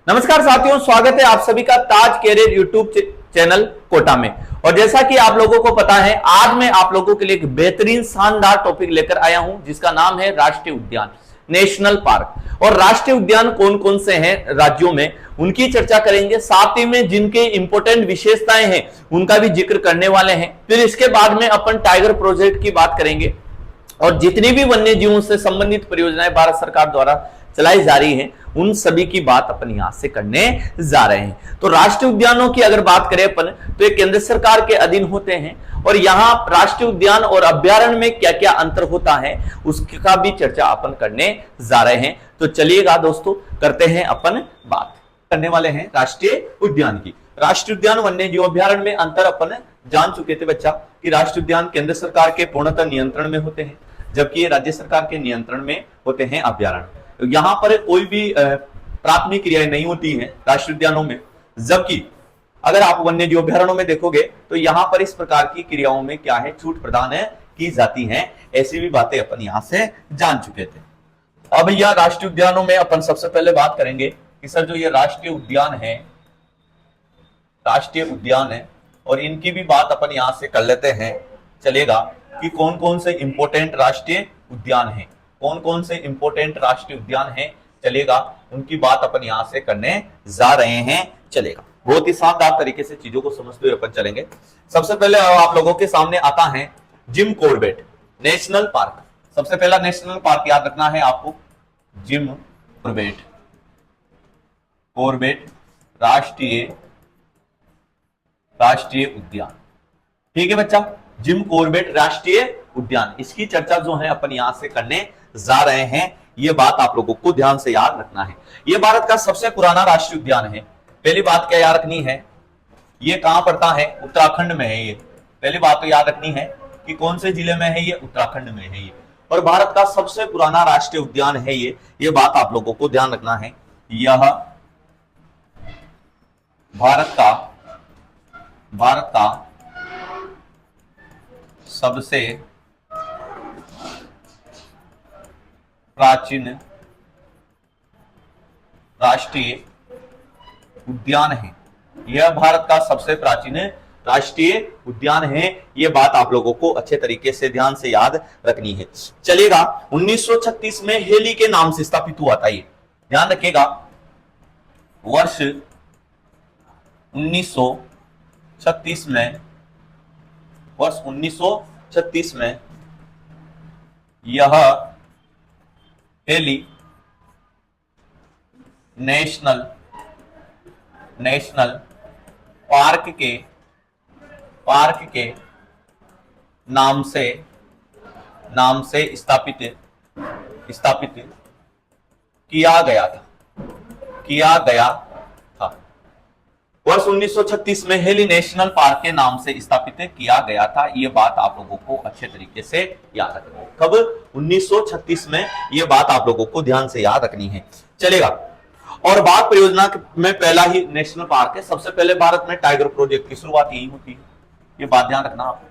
नमस्कार साथियों, स्वागत है आप सभी का ताज कैरियर यूट्यूब चैनल कोटा में। और जैसा कि आप लोगों को पता है, आज मैं आप लोगों के लिए एक बेहतरीन शानदार टॉपिक लेकर आया हूं जिसका नाम है राष्ट्रीय उद्यान, नेशनल पार्क। और राष्ट्रीय उद्यान कौन कौन से हैं राज्यों में, उनकी चर्चा करेंगे। साथ ही में जिनके इंपोर्टेंट विशेषताएं हैं उनका भी जिक्र करने वाले हैं। फिर इसके बाद में अपन टाइगर प्रोजेक्ट की बात करेंगे और जितनी भी वन्य जीवों से संबंधित परियोजनाएं भारत सरकार द्वारा चलाई जा रही हैं उन सभी की बात अपन यहां से करने जा रहे हैं। तो राष्ट्रीय उद्यानों की अगर बात करें अपन, तो ये केंद्र सरकार के अधीन होते हैं और यहां राष्ट्रीय उद्यान और अभ्यारण्य में क्या क्या अंतर होता है उसका भी चर्चा अपन करने जा रहे हैं। तो चलिएगा दोस्तों, करते हैं अपन बात करने वाले हैं राष्ट्रीय उद्यान की। राष्ट्रीय उद्यान वन्य जीव अभ्यारण्य में अंतर अपन जान चुके थे बच्चा कि राष्ट्रीय उद्यान केंद्र सरकार के पूर्णतः नियंत्रण में होते हैं, जबकि ये राज्य सरकार के नियंत्रण में होते हैं अभ्यारण्य। यहां पर कोई भी प्राथमिक क्रियाएं नहीं होती हैं राष्ट्रीय उद्यानों में, जबकि अगर आप वन्य जीव अभ्यारण्यों में देखोगे तो यहां पर इस प्रकार की क्रियाओं में क्या है, छूट प्रदान की जाती हैं। ऐसी भी बातें अपन यहां से जान चुके थे। अब यह राष्ट्रीय उद्यानों में अपन सबसे पहले बात करेंगे कि सर जो ये राष्ट्रीय उद्यान है, राष्ट्रीय उद्यान है और इनकी भी बात अपन यहां से कर लेते हैं, चलेगा कि कौन कौन से इंपोर्टेंट राष्ट्रीय उद्यान हैं, कौन कौन से इंपोर्टेंट राष्ट्रीय उद्यान हैं, चलेगा उनकी बात अपन यहां से करने जा रहे हैं। चलेगा, बहुत ही शानदार तरीके से चीजों को समझते हुए अपन चलेंगे। सबसे पहले आप लोगों के सामने आता है जिम कॉर्बेट नेशनल पार्क। सबसे पहला नेशनल पार्क याद रखना है आपको, जिम कॉर्बेट, कॉर्बेट राष्ट्रीय उद्यान। ठीक है बच्चा, जिम कॉर्बेट राष्ट्रीय उद्यान, इसकी चर्चा जो है अपन यहां से करने जा रहे हैं। यह बात आप लोगों को ध्यान से याद रखना है। यह भारत का सबसे पुराना राष्ट्रीय उद्यान है। पहली बात क्या याद रखनी है, यह कहां पड़ता है, उत्तराखंड में है। ये पहली बात तो याद रखनी है कि कौन से जिले में है, ये उत्तराखंड में है ये, और भारत का सबसे पुराना राष्ट्रीय उद्यान है ये बात आप लोगों को ध्यान रखना है। यह भारत का सबसे प्राचीन राष्ट्रीय उद्यान है। यह भारत का सबसे प्राचीन राष्ट्रीय उद्यान है। यह बात आप लोगों को अच्छे तरीके से ध्यान से याद रखनी है। चलेगा, 1936 में हेली के नाम से स्थापित हुआ था। ये ध्यान रखिएगा, वर्ष 1936 में यह हेली नेशनल पार्क के नाम से स्थापित किया गया था। वर्ष 1936 में हेली नेशनल पार्क के नाम से स्थापित किया गया था। यह बात आप लोगों को अच्छे तरीके से याद रखनी है। कब? 1936 में। यह बात आप लोगों को ध्यान से याद रखनी है। चलेगा, और बाघ परियोजना में पहला ही नेशनल पार्क है। सबसे पहले भारत में टाइगर प्रोजेक्ट की शुरुआत यही होती है। यह बात ध्यान रखना आपको।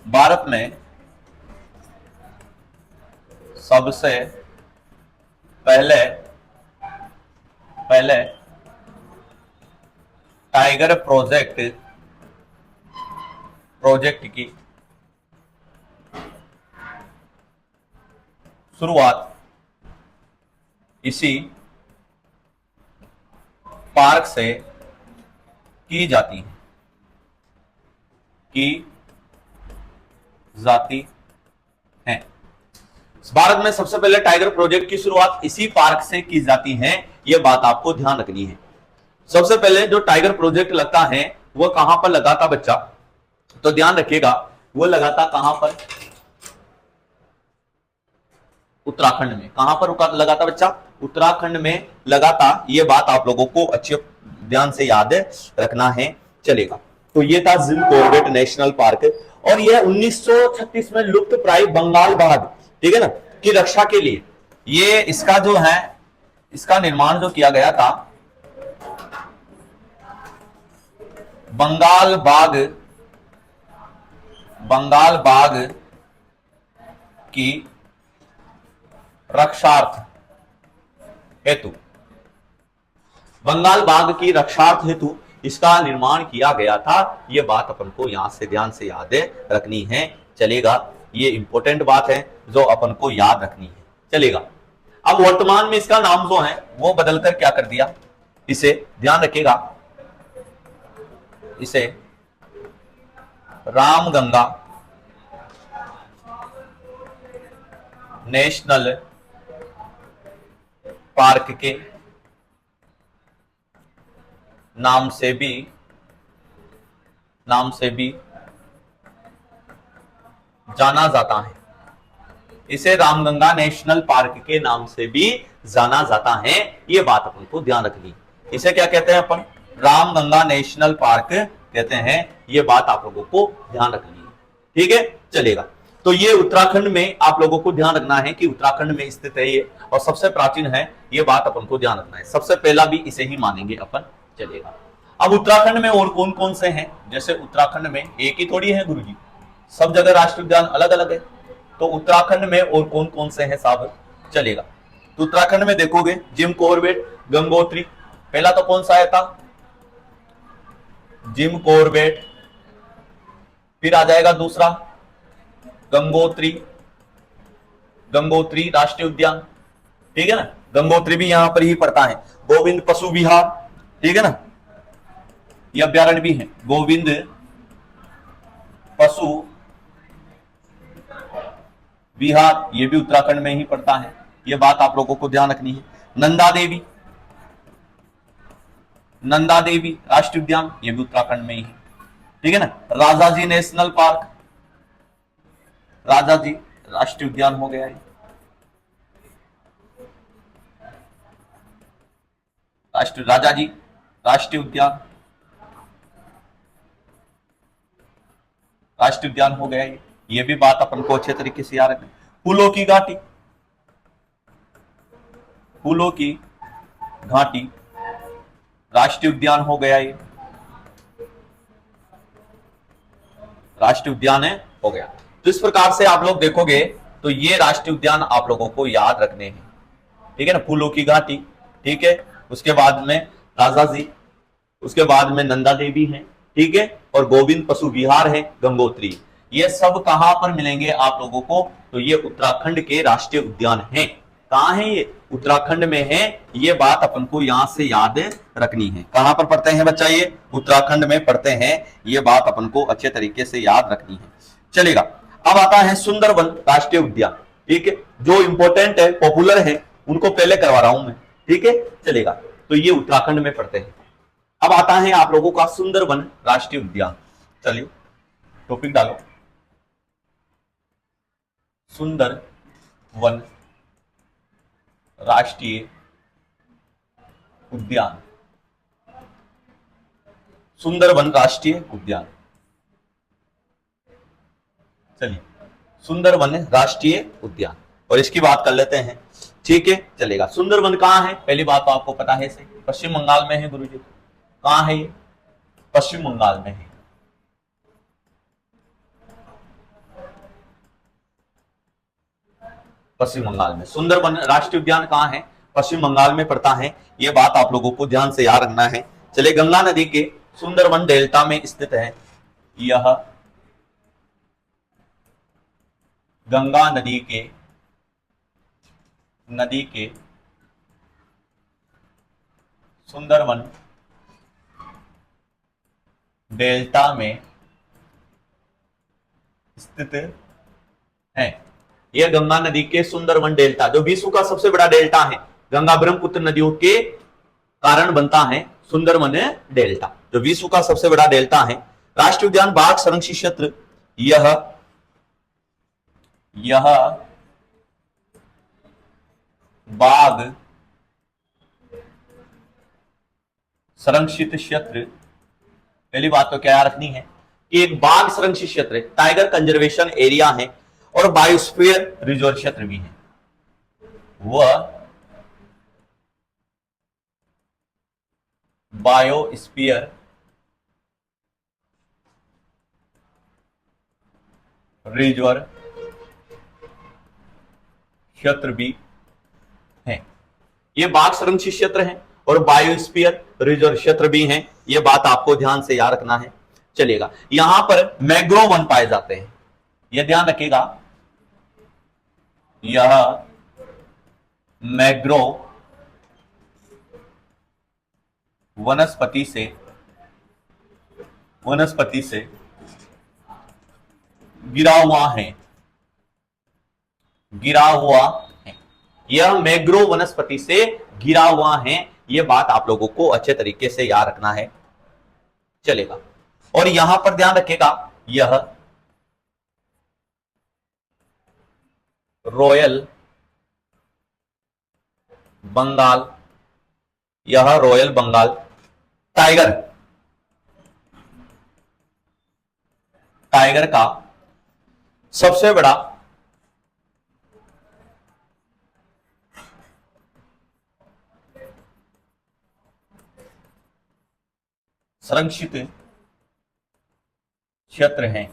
भारत में सबसे पहले टाइगर प्रोजेक्ट की शुरुआत इसी पार्क से की जाती है। भारत में सबसे पहले टाइगर प्रोजेक्ट की शुरुआत इसी पार्क से की जाती है। यह बात आपको ध्यान रखनी है। सबसे पहले जो टाइगर प्रोजेक्ट लगता है वो कहां पर लगा था बच्चा, तो ध्यान रखिएगा, वो लगा था कहां पर, उत्तराखंड में। कहां पर लगा था बच्चा? उत्तराखंड में लगा था। यह बात आप लोगों को अच्छे ध्यान से याद रखना है। चलेगा, तो ये था जिम कॉर्बेट नेशनल पार्क, और यह 1936 में लुप्त प्राय बंगाल बाघ, ठीक है ना, की रक्षा के लिए ये इसका जो है, इसका निर्माण जो किया गया था, बंगाल बाघ की रक्षार्थ हेतु बंगाल बाघ की रक्षार्थ हेतु इसका निर्माण किया गया था। यह बात अपन को यहां से ध्यान से याद रखनी है, चलेगा। ये इंपॉर्टेंट बात है जो अपन को याद रखनी है, चलेगा। अब वर्तमान में इसका नाम जो है वो बदलकर क्या कर दिया, इसे ध्यान रखिएगा, इसे रामगंगा नेशनल पार्क के नाम से भी जाना जाता है। इसे रामगंगा नेशनल पार्क के नाम से भी जाना जाता है, यह बात अपन को ध्यान रखनी। इसे क्या कहते हैं अपन, रामगंगा नेशनल पार्क कहते हैं, यह बात आप लोगों को ध्यान रखनी है, ठीक है, चलेगा। तो ये उत्तराखंड में आप लोगों को ध्यान रखना है कि उत्तराखंड में स्थित है ये, और सबसे प्राचीन है, ये बात अपन को ध्यान रखना है। सबसे पहला भी इसे ही मानेंगे अपन, चलेगा। अब उत्तराखंड में और कौन कौन से हैं, जैसे उत्तराखंड में एक ही थोड़ी है गुरुजी, सब जगह राष्ट्रीय उद्यान अलग अलग है, तो उत्तराखंड में और कौन कौन से हैं साहब, चलेगा। तो उत्तराखंड में देखोगे जिम कॉर्बेट, गंगोत्री, पहला तो कौन सा आया था, जिम कॉर्बेट, फिर आ जाएगा दूसरा गंगोत्री, गंगोत्री राष्ट्रीय उद्यान, ठीक है ना, गंगोत्री भी यहां पर ही पड़ता है। गोविंद पशु विहार, ठीक है ना, ये अभ्यारण्य भी है, गोविंद पशु विहार, ये भी उत्तराखंड में ही पड़ता है, ये बात आप लोगों को ध्यान रखनी है। नंदा देवी, नंदा देवी राष्ट्रीय उद्यान, ये भी उत्तराखंड में ही है, ठीक है ना। राजाजी नेशनल पार्क, राजाजी राष्ट्रीय उद्यान हो गया है। राजाजी राष्ट्रीय उद्यान, राष्ट्रीय उद्यान हो गया है, ये भी बात अपन को अच्छे तरीके से याद रखना। फूलों की घाटी, फूलों की घाटी राष्ट्रीय उद्यान हो गया, ये राष्ट्रीय उद्यान है, हो गया। तो इस प्रकार से आप लोग देखोगे तो ये राष्ट्रीय उद्यान आप लोगों को याद रखने हैं, ठीक है ना। फूलों की घाटी, ठीक है, उसके बाद में राजाजी, उसके बाद में नंदा देवी है, ठीक है, और गोविंद पशु विहार है, गंगोत्री, ये सब कहां पर मिलेंगे आप लोगों को, तो ये उत्तराखंड के राष्ट्रीय उद्यान हैं। कहां है ये, उत्तराखंड में है, ये बात अपन को यहां से याद रखनी है। कहां पर पढ़ते हैं बच्चा, ये उत्तराखंड में पढ़ते हैं, ये बात अपन को अच्छे तरीके से याद रखनी है, चलेगा। अब आता है सुंदरवन राष्ट्रीय उद्यान, ठीक है, जो इंपॉर्टेंट है, पॉपुलर है, उनको पहले करवा रहा हूं मैं, ठीक है, चलेगा। तो ये उत्तराखंड में पढ़ते हैं। अब आता है आप लोगों का सुंदरवन राष्ट्रीय उद्यान, चलिए टॉपिक डालो, सुंदरवन राष्ट्रीय उद्यान, सुंदरवन राष्ट्रीय उद्यान, चलिए सुंदरवन राष्ट्रीय उद्यान, और इसकी बात कर लेते हैं, ठीक है, चलेगा। सुंदरवन कहां है, पहली बात तो आपको पता है सही, पश्चिम बंगाल में है गुरुजी। कहां है ये, पश्चिम बंगाल में है, पश्चिम बंगाल में। सुंदरवन राष्ट्रीय उद्यान कहां है, पश्चिम बंगाल में पड़ता है, यह बात आप लोगों को ध्यान से याद रखना है। चलिए, गंगा नदी के सुंदरवन डेल्टा में स्थित है, यह गंगा नदी के सुंदरवन डेल्टा में स्थित है। यह गंगा नदी के सुंदरवन डेल्टा, जो विश्व का सबसे बड़ा डेल्टा है, गंगा ब्रह्मपुत्र नदियों के कारण बनता है सुंदरवन डेल्टा, जो विश्व का सबसे बड़ा डेल्टा है। राष्ट्रीय उद्यान बाघ संरक्षित क्षेत्र, यह बाघ संरक्षित क्षेत्र, पहली बात तो क्या रखनी है कि एक बाघ संरक्षित क्षेत्र है, टाइगर कंजर्वेशन एरिया है, और बायोस्फीयर रिजर्व क्षेत्र भी है। वह बायोस्फीयर रिजर्व क्षेत्र भी है। ये बाघ संरक्षित क्षेत्र है, और बायोस्फीयर रिजर्व क्षेत्र भी हैं, ये बात आपको ध्यान से याद रखना है। चलिएगा, यहां पर मैंग्रोव वन पाए जाते हैं, यह ध्यान रखिएगा, यह मैंग्रोव वनस्पति से गिरा हुआ है, यह मैंग्रोव वनस्पति से गिरा हुआ है, यह बात आप लोगों को अच्छे तरीके से याद रखना है। चलेगा, और यहां पर ध्यान रखिएगा, यह रॉयल बंगाल, यह रॉयल बंगाल टाइगर का सबसे बड़ा संरक्षित क्षेत्र है,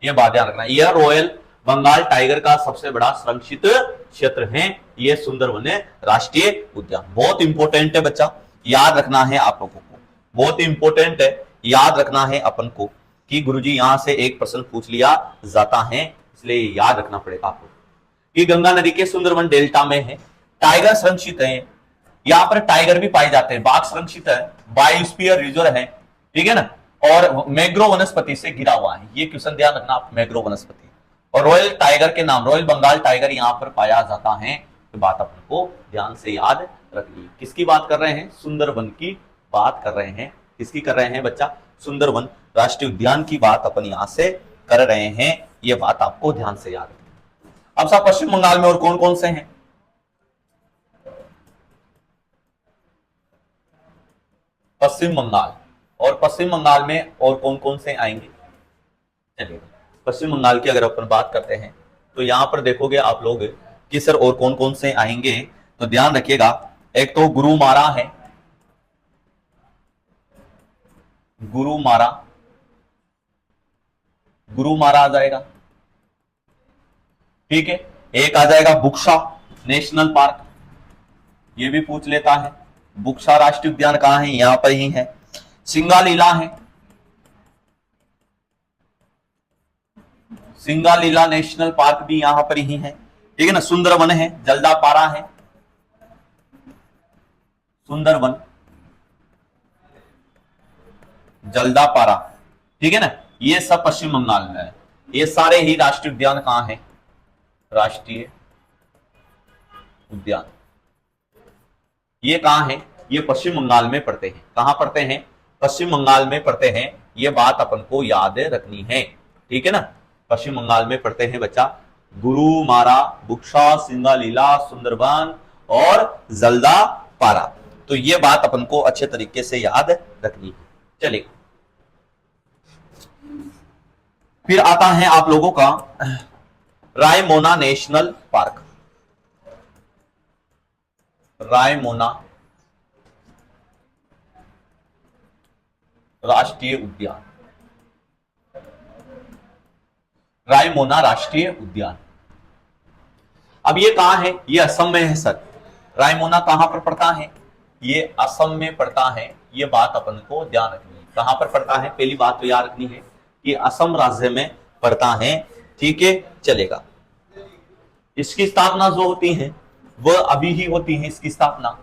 यह बात ध्यान रखना। यह रॉयल बंगाल टाइगर का सबसे बड़ा संरक्षित क्षेत्र है, यह सुंदरवन राष्ट्रीय उद्यान। बहुत इंपॉर्टेंट है बच्चा, याद रखना है आप लोगों को, बहुत इंपॉर्टेंट है, याद रखना है अपन को कि गुरुजी यहां से एक प्रश्न पूछ लिया जाता है, इसलिए याद रखना पड़ेगा आपको कि गंगा नदी के सुंदरवन डेल्टा में है, टाइगर संरक्षित है, यहां पर टाइगर भी पाए जाते हैं, बाघ संरक्षित है, बायोस्फीयर रिजर्व है, ठीक है ना, और मैंग्रोव वनस्पति से घिरा हुआ है। ये क्वेश्चन ध्यान रखना आप, मैंग्रोव वनस्पति और रॉयल टाइगर के नाम, रॉयल बंगाल टाइगर यहां पर पाया जाता है, तो बात अपन को ध्यान से याद रखनी। किसकी बात कर रहे हैं? सुंदरवन की बात कर रहे हैं। किसकी कर रहे हैं बच्चा? सुंदरवन राष्ट्रीय उद्यान की बात अपन यहां से कर रहे हैं, यह बात आपको ध्यान से याद रखनी। अब साहब पश्चिम बंगाल में और कौन कौन से हैं? पश्चिम बंगाल, और पश्चिम बंगाल में और कौन कौन से आएंगे? चलिए पश्चिम बंगाल की अगर अपन बात करते हैं तो यहां पर देखोगे आप लोग कि सर और कौन कौन से आएंगे, तो ध्यान रखिएगा, एक तो गुरुमारा है, गुरुमारा आ जाएगा, ठीक है। एक आ जाएगा बुक्सा नेशनल पार्क, ये भी पूछ लेता है, बुक्सा राष्ट्रीय उद्यान कहां है? यहां पर ही है। सिंगालीला है, सिंगालीला नेशनल पार्क भी यहां पर ही है, ठीक है ना। सुंदरवन है, जल्दापारा है, सुंदरवन जल्दापारा, ठीक है ना। ये सब पश्चिम बंगाल में है। ये सारे ही राष्ट्रीय उद्यान कहां है? राष्ट्रीय उद्यान ये कहां है? ये पश्चिम बंगाल में पड़ते हैं। कहां पड़ते हैं? पश्चिम बंगाल में पड़ते हैं। ये बात अपन को याद रखनी है, ठीक है ना। पश्चिम बंगाल में पड़ते हैं बच्चा गुरुमारा, बुक्सा, सिंगालीला, सुंदरवन और जल्दापारा। तो ये बात अपन को अच्छे तरीके से याद रखनी है। चलिए फिर आता है आप लोगों का रायमोना नेशनल पार्क। रायमोना राष्ट्रीय उद्यान, रायमोना राष्ट्रीय उद्यान। अब ये कहां है? ये असम में है सर। रायमोना कहां पर पड़ता है? ये असम में पड़ता है। ये बात अपन को ध्यान रखनी है। कहां पर पड़ता है? पहली बात तो याद रखनी है कि असम राज्य में पड़ता है, ठीक है। चलेगा, इसकी स्थापना जो होती है वह अभी ही होती है। इसकी स्थापना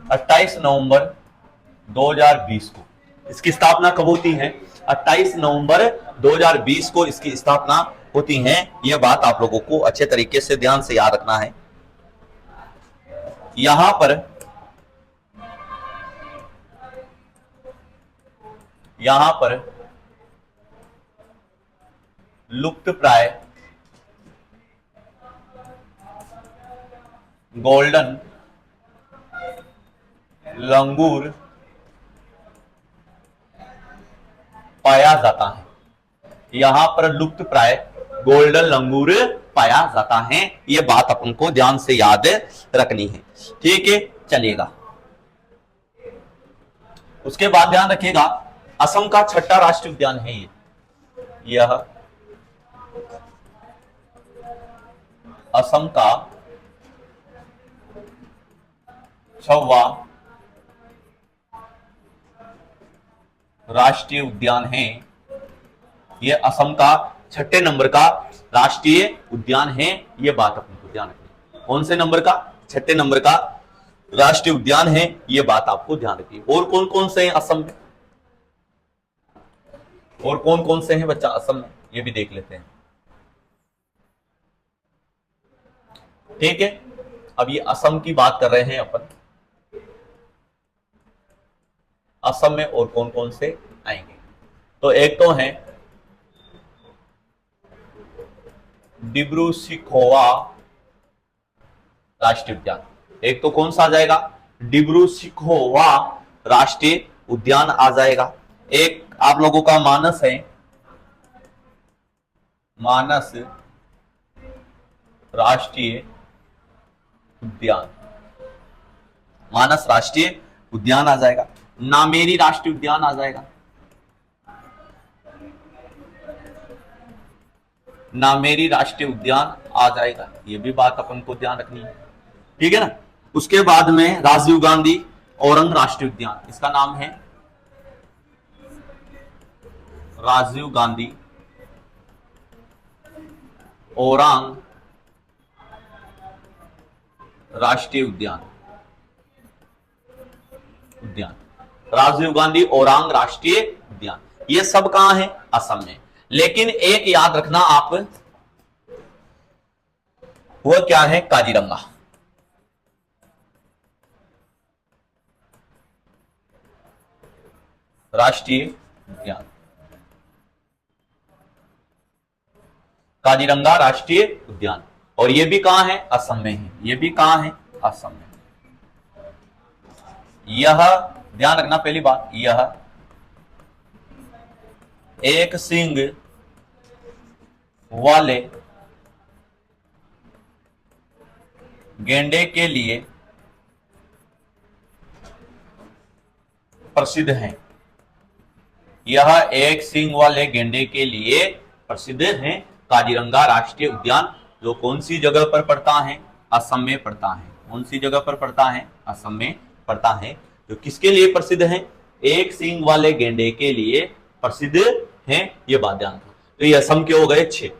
28 नवंबर 2020 को। इसकी स्थापना कब होती है? 28 नवंबर 2020 को इसकी स्थापना होती है। यह बात आप लोगों को अच्छे तरीके से ध्यान से याद रखना है। यहां पर लुप्त प्राय गोल्डन लंगूर पाया जाता है। यहां पर लुप्त प्राय गोल्डन लंगूर पाया जाता है। यह बात अपन को ध्यान से याद रखनी है, ठीक है। चलिएगा, उसके बाद ध्यान रखिएगा असम का छठा राष्ट्रीय उद्यान है यह असम का 6वां राष्ट्रीय उद्यान है। ये असम का 6ठे नंबर का राष्ट्रीय उद्यान है। ये बात अपने को ध्यान रखनी। कौन से नंबर का? 6ठे नंबर का राष्ट्रीय उद्यान है। ये बात आपको ध्यान रखनी। और कौन कौन से हैं असम में? और कौन कौन से हैं बच्चा असम में? ये भी देख लेते हैं। ठीक है, अब ये असम की बात कर रहे हैं अपन। असम में और कौन कौन से आएंगे? तो एक तो है डिब्रू सिखोवा राष्ट्रीय उद्यान। एक तो कौन सा आ जाएगा? डिब्रू सिखोवा राष्ट्रीय उद्यान आ जाएगा। एक आप लोगों का मानस है, मानस राष्ट्रीय उद्यान। मानस राष्ट्रीय उद्यान आ जाएगा। नामेरी राष्ट्रीय उद्यान आ जाएगा। नामेरी राष्ट्रीय उद्यान आ जाएगा। ये भी बात अपन को ध्यान रखनी है। ठीक है ना। उसके बाद में राजीव गांधी औरंग राष्ट्रीय उद्यान। इसका नाम है राजीव गांधी औरंग राष्ट्रीय उद्यान। राजीव गांधी औरंग राष्ट्रीय उद्यान। ये सब कहां है? असम में। लेकिन एक याद रखना आप, वो क्या है? काजीरंगा। राष्ट्रीय उद्यान। काजीरंगा राष्ट्रीय उद्यान। और ये भी कहां है? असम में है। ये भी कहां है? असम में। यह ध्यान रखना, पहली बात, यह एक सींग वाले गेंडे के लिए प्रसिद्ध है। यह एक सींग वाले गेंडे के लिए प्रसिद्ध है। काजीरंगा राष्ट्रीय उद्यान जो कौन सी जगह पर पड़ता है? असम में पड़ता है। कौन सी जगह पर पड़ता है? असम में पड़ता है। जो किसके लिए प्रसिद्ध है? एक सींग वाले गेंडे के लिए प्रसिद्ध है। ये बात ध्यान रखना। तो ये असम के हो गए 6।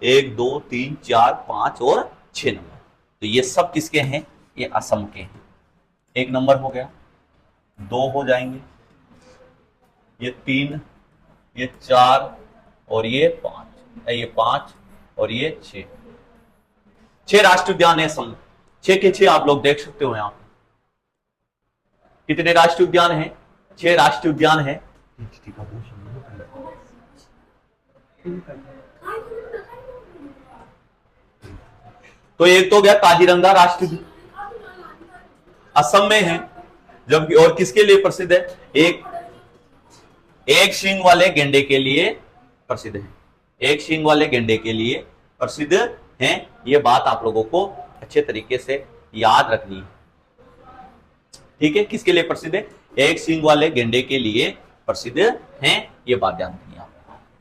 1 2 3 4 5 और 6 नंबर। तो ये सब किसके हैं? ये असम के हैं। 1 नंबर हो गया, 2 हो जाएंगे, ये 3, ये 4 और ये 5, ये 5 और ये 6। 6 राष्ट्रीय उद्यान है असम। 6 के 6 आप लोग देख सकते हो। यहां कितने राष्ट्रीय उद्यान हैं? 6 राष्ट्रीय उद्यान है। तो एक तो गया काजीरंगा राष्ट्रीय, असम में है। जबकि और किसके लिए प्रसिद्ध है? एक सींग वाले गेंडे के लिए प्रसिद्ध है। एक सींग वाले गेंडे के लिए प्रसिद्ध है। यह बात आप लोगों को अच्छे तरीके से याद रखनी है। ठीक है, किसके लिए प्रसिद्ध है? एक सींग वाले गेंडे के लिए प्रसिद्ध है। यह बात ध्यान रखनी है।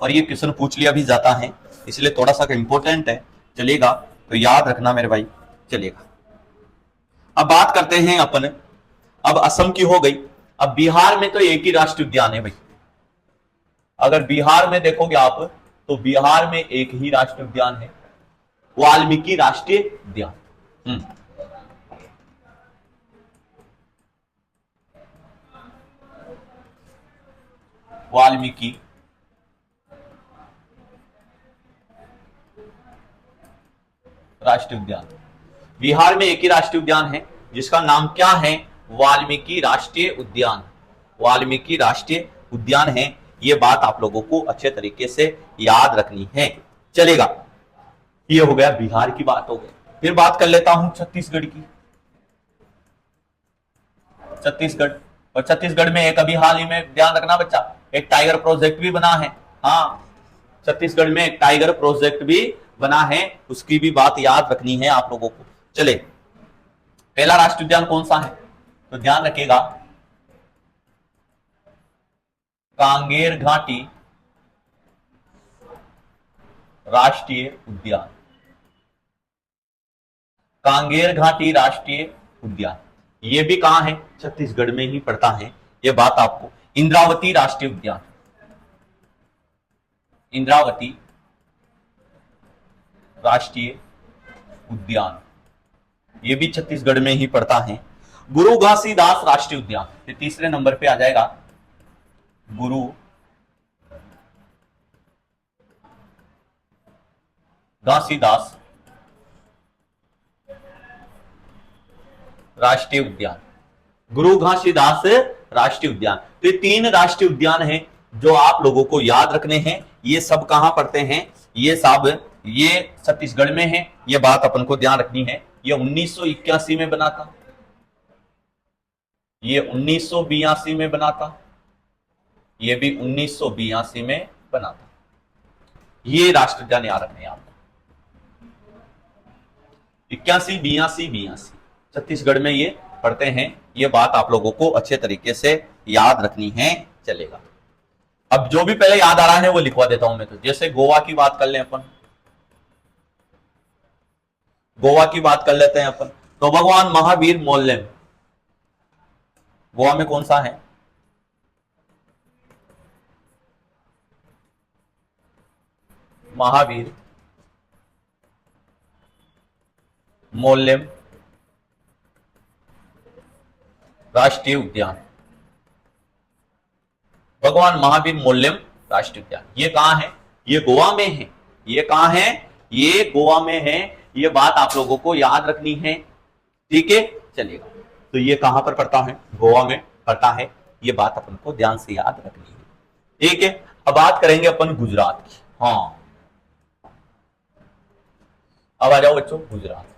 और ये क्वेश्चन पूछ लिया भी जाता है, इसलिए थोड़ा सा इंपॉर्टेंट है। चलेगा तो याद रखना मेरे भाई, चलेगा। अब बात करते हैं अपन, अब असम की हो गई। अब बिहार में तो एक ही राष्ट्रीय उद्यान है भाई। अगर बिहार में देखोगे आप, तो बिहार में एक ही राष्ट्रीय उद्यान है, वाल्मीकि राष्ट्रीय उद्यान। वाल्मीकि राष्ट्रीय उद्यान। बिहार में एक ही राष्ट्रीय उद्यान है जिसका नाम क्या है? वाल्मीकि राष्ट्रीय उद्यान। वाल्मीकि राष्ट्रीय उद्यान है। ये बात आप लोगों को अच्छे तरीके से याद रखनी है। चलेगा, ये हो गया बिहार की बात हो गई। फिर बात कर लेता हूं छत्तीसगढ़ की। छत्तीसगढ़, और छत्तीसगढ़ में एक अभी हाल ही में, ध्यान रखना बच्चा, एक टाइगर प्रोजेक्ट भी बना है। हाँ, छत्तीसगढ़ में एक टाइगर प्रोजेक्ट भी बना है, उसकी भी बात याद रखनी है आप लोगों को। चले, पहला राष्ट्रीय उद्यान कौन सा है? तो ध्यान रखिएगा, कांगेर घाटी राष्ट्रीय उद्यान। कांगेर घाटी राष्ट्रीय उद्यान, ये भी कहां है, छत्तीसगढ़ में ही पड़ता है, ये बात आपको। इंद्रावती राष्ट्रीय उद्यान, इंद्रावती राष्ट्रीय उद्यान, ये भी छत्तीसगढ़ में ही पड़ता है। गुरु घासीदास राष्ट्रीय उद्यान, ये तीसरे नंबर पे आ जाएगा, गुरु घासीदास राष्ट्रीय उद्यान, गुरु घासीदास राष्ट्रीय उद्यान। तो ये 3 राष्ट्रीय उद्यान हैं जो आप लोगों को याद रखने हैं। ये सब कहां पड़ते हैं, ये सब ये छत्तीसगढ़ में है, ये बात अपन को ध्यान रखनी है। ये 1981 में बना था, ये 1982 में बना था, ये भी 1982 में बना था। ये राष्ट्रीय उद्यान याद रखने हैं आपको। 81, 82 छत्तीसगढ़ में ये पढ़ते हैं, ये बात आप लोगों को अच्छे तरीके से याद रखनी है, चलेगा। अब जो भी पहले याद आ रहा है वो लिखवा देता हूं मैं। तो जैसे गोवा की बात कर लें अपन, गोवा की बात कर लेते हैं अपन, तो भगवान महावीर मोल्लेम गोवा में कौन सा है, महावीर मोल्लेम राष्ट्रीय उद्यान, भगवान महावीर मोल्लेम राष्ट्रीय उद्यान, ये कहां है, ये गोवा में है। ये कहां है, ये गोवा में है। ये बात आप लोगों को याद रखनी है, ठीक है, चलेगा। तो ये कहां पर पड़ता है, गोवा में पड़ता है। ये बात अपन को ध्यान से याद रखनी है, ठीक है। अब बात करेंगे अपन गुजरात की। हाँ, अब आ जाओ बच्चों गुजरात।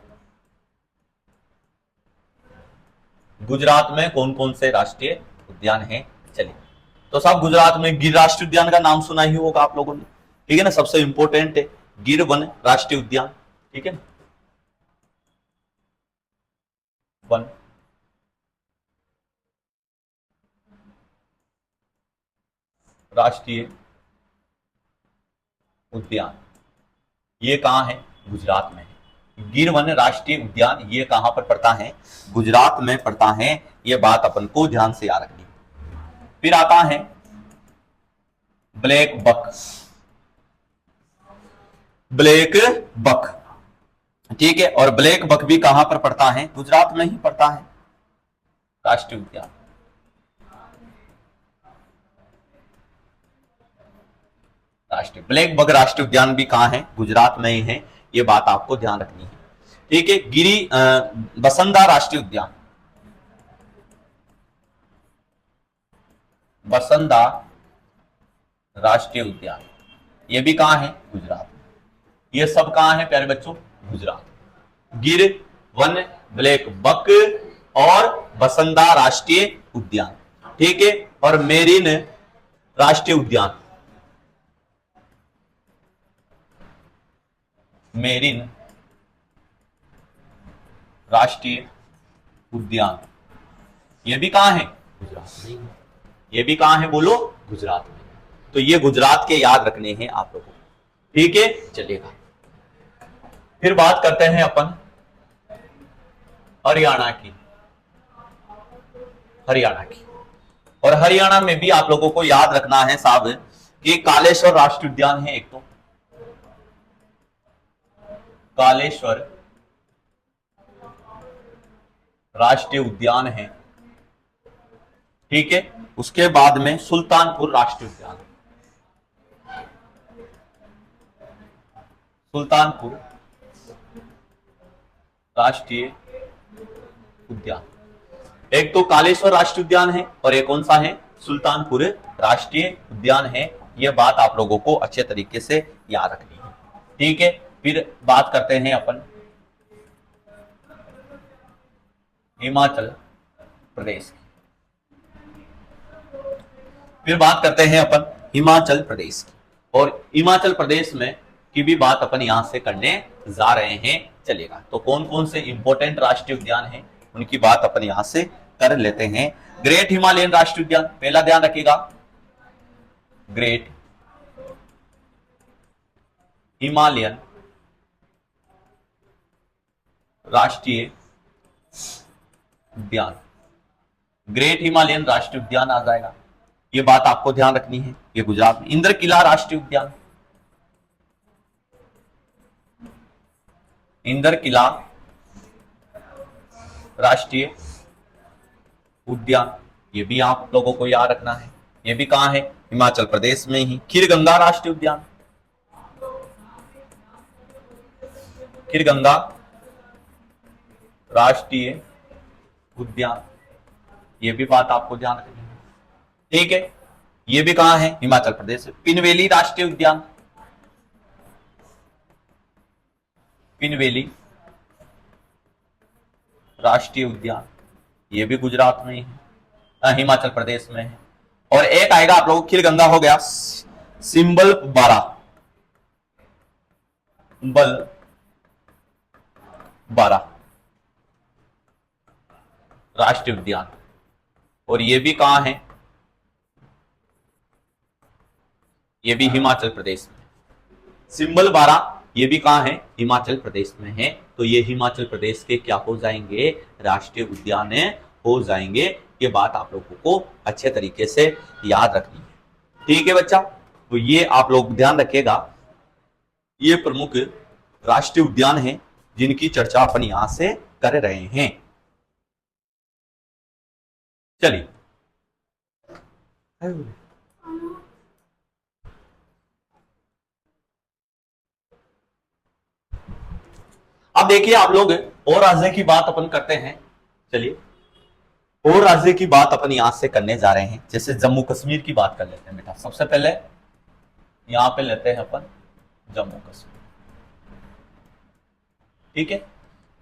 गुजरात में कौन कौन से राष्ट्रीय उद्यान हैं, चलिए। तो साहब गुजरात में गिर राष्ट्रीय उद्यान का नाम सुना ही होगा आप लोगों ने, ठीक है ना, सबसे इंपॉर्टेंट है गिर वन राष्ट्रीय उद्यान, ठीक है ना, वन राष्ट्रीय उद्यान, ये कहां है, गुजरात में है। गिर वन राष्ट्रीय उद्यान ये कहां पर पड़ता है, गुजरात में पड़ता है। ये बात अपन को ध्यान से याद रखनी। फिर आता है ब्लैक बक, ब्लैक बक, ठीक है। और ब्लैक बक भी कहां पर पड़ता है, गुजरात में ही पड़ता है, राष्ट्रीय उद्यान। राष्ट्रीय ब्लैक बक राष्ट्रीय उद्यान भी कहां है, गुजरात में ही है। ये बात आपको ध्यान रखनी है, ठीक है। बसंदा राष्ट्रीय उद्यान, बसंदा राष्ट्रीय उद्यान, ये भी कहां है, गुजरात में। ये सब कहां है प्यारे बच्चों, गुजरात। गिर वन, ब्लैक बक और बसंदा राष्ट्रीय उद्यान, ठीक है। और मेरिन राष्ट्रीय उद्यान, मेरिन राष्ट्रीय उद्यान, ये भी कहां है, गुजरात में। ये भी कहां है, बोलो, गुजरात में। तो ये गुजरात के याद रखने हैं आप लोगों को, ठीक है, चलेगा। फिर बात करते हैं अपन हरियाणा की, हरियाणा की। और हरियाणा में भी आप लोगों को याद रखना है साहब कि कालेश्वर राष्ट्रीय उद्यान है एक, तो कालेश्वर राष्ट्रीय उद्यान है, ठीक है। उसके बाद में सुल्तानपुर राष्ट्रीय उद्यान, सुल्तानपुर राष्ट्रीय उद्यान। एक तो कालेश्वर राष्ट्रीय उद्यान है और एक कौन सा है, सुल्तानपुर राष्ट्रीय उद्यान है। यह बात आप लोगों को अच्छे तरीके से याद रखनी है, ठीक है। फिर बात करते हैं अपन हिमाचल प्रदेश की। फिर बात करते हैं अपन हिमाचल प्रदेश की, और हिमाचल प्रदेश में की भी बात अपन यहां से करने जा रहे हैं, चलेगा। तो कौन कौन से इंपॉर्टेंट राष्ट्रीय उद्यान हैं उनकी बात अपन यहां से कर लेते हैं। ग्रेट हिमालयन राष्ट्रीय उद्यान, पहला ध्यान रखिएगा, ग्रेट हिमालयन राष्ट्रीय उद्यान, ग्रेट हिमालयन राष्ट्रीय उद्यान आ जाएगा। ये बात आपको ध्यान रखनी है। ये गुजरात में। इंद्र किला राष्ट्रीय उद्यान, इंद्र किला राष्ट्रीय उद्यान, ये भी आप लोगों को याद रखना है। ये भी कहां है? हिमाचल प्रदेश में ही। खीरगंगा राष्ट्रीय उद्यान, खीरगंगा राष्ट्रीय उद्यान, ये भी बात आपको ध्यान रखनी है। ठीक है, ये भी कहां है? हिमाचल प्रदेश में। पिनवेली राष्ट्रीय उद्यान, पिनवेली राष्ट्रीय उद्यान, ये भी गुजरात में ही है, हिमाचल प्रदेश में है। और एक आएगा आप लोगों, खीरगंगा हो गया, सिंबल बारा, बल बारा राष्ट्रीय उद्यान, और ये भी कहां है? ये भी हिमाचल प्रदेश में। सिंबल बारा, ये भी कहां है? हिमाचल प्रदेश में है। तो ये हिमाचल प्रदेश के क्या हो जाएंगे? राष्ट्रीय उद्यान हो जाएंगे। ये बात आप लोगों को अच्छे तरीके से याद रखनी है। ठीक है बच्चा, तो ये आप लोग ध्यान रखिएगा। ये प्रमुख राष्ट्रीय उद्यान हैं जिनकी चर्चा अपन यहां से कर रहे हैं। चलिए, अब देखिए आप लोग, और राज्य की बात अपन करते हैं। चलिए, और राज्य की बात अपन यहां से करने जा रहे हैं। जैसे जम्मू कश्मीर की बात कर लेते हैं बेटा। सबसे पहले यहां पे लेते हैं अपन जम्मू कश्मीर। ठीक है,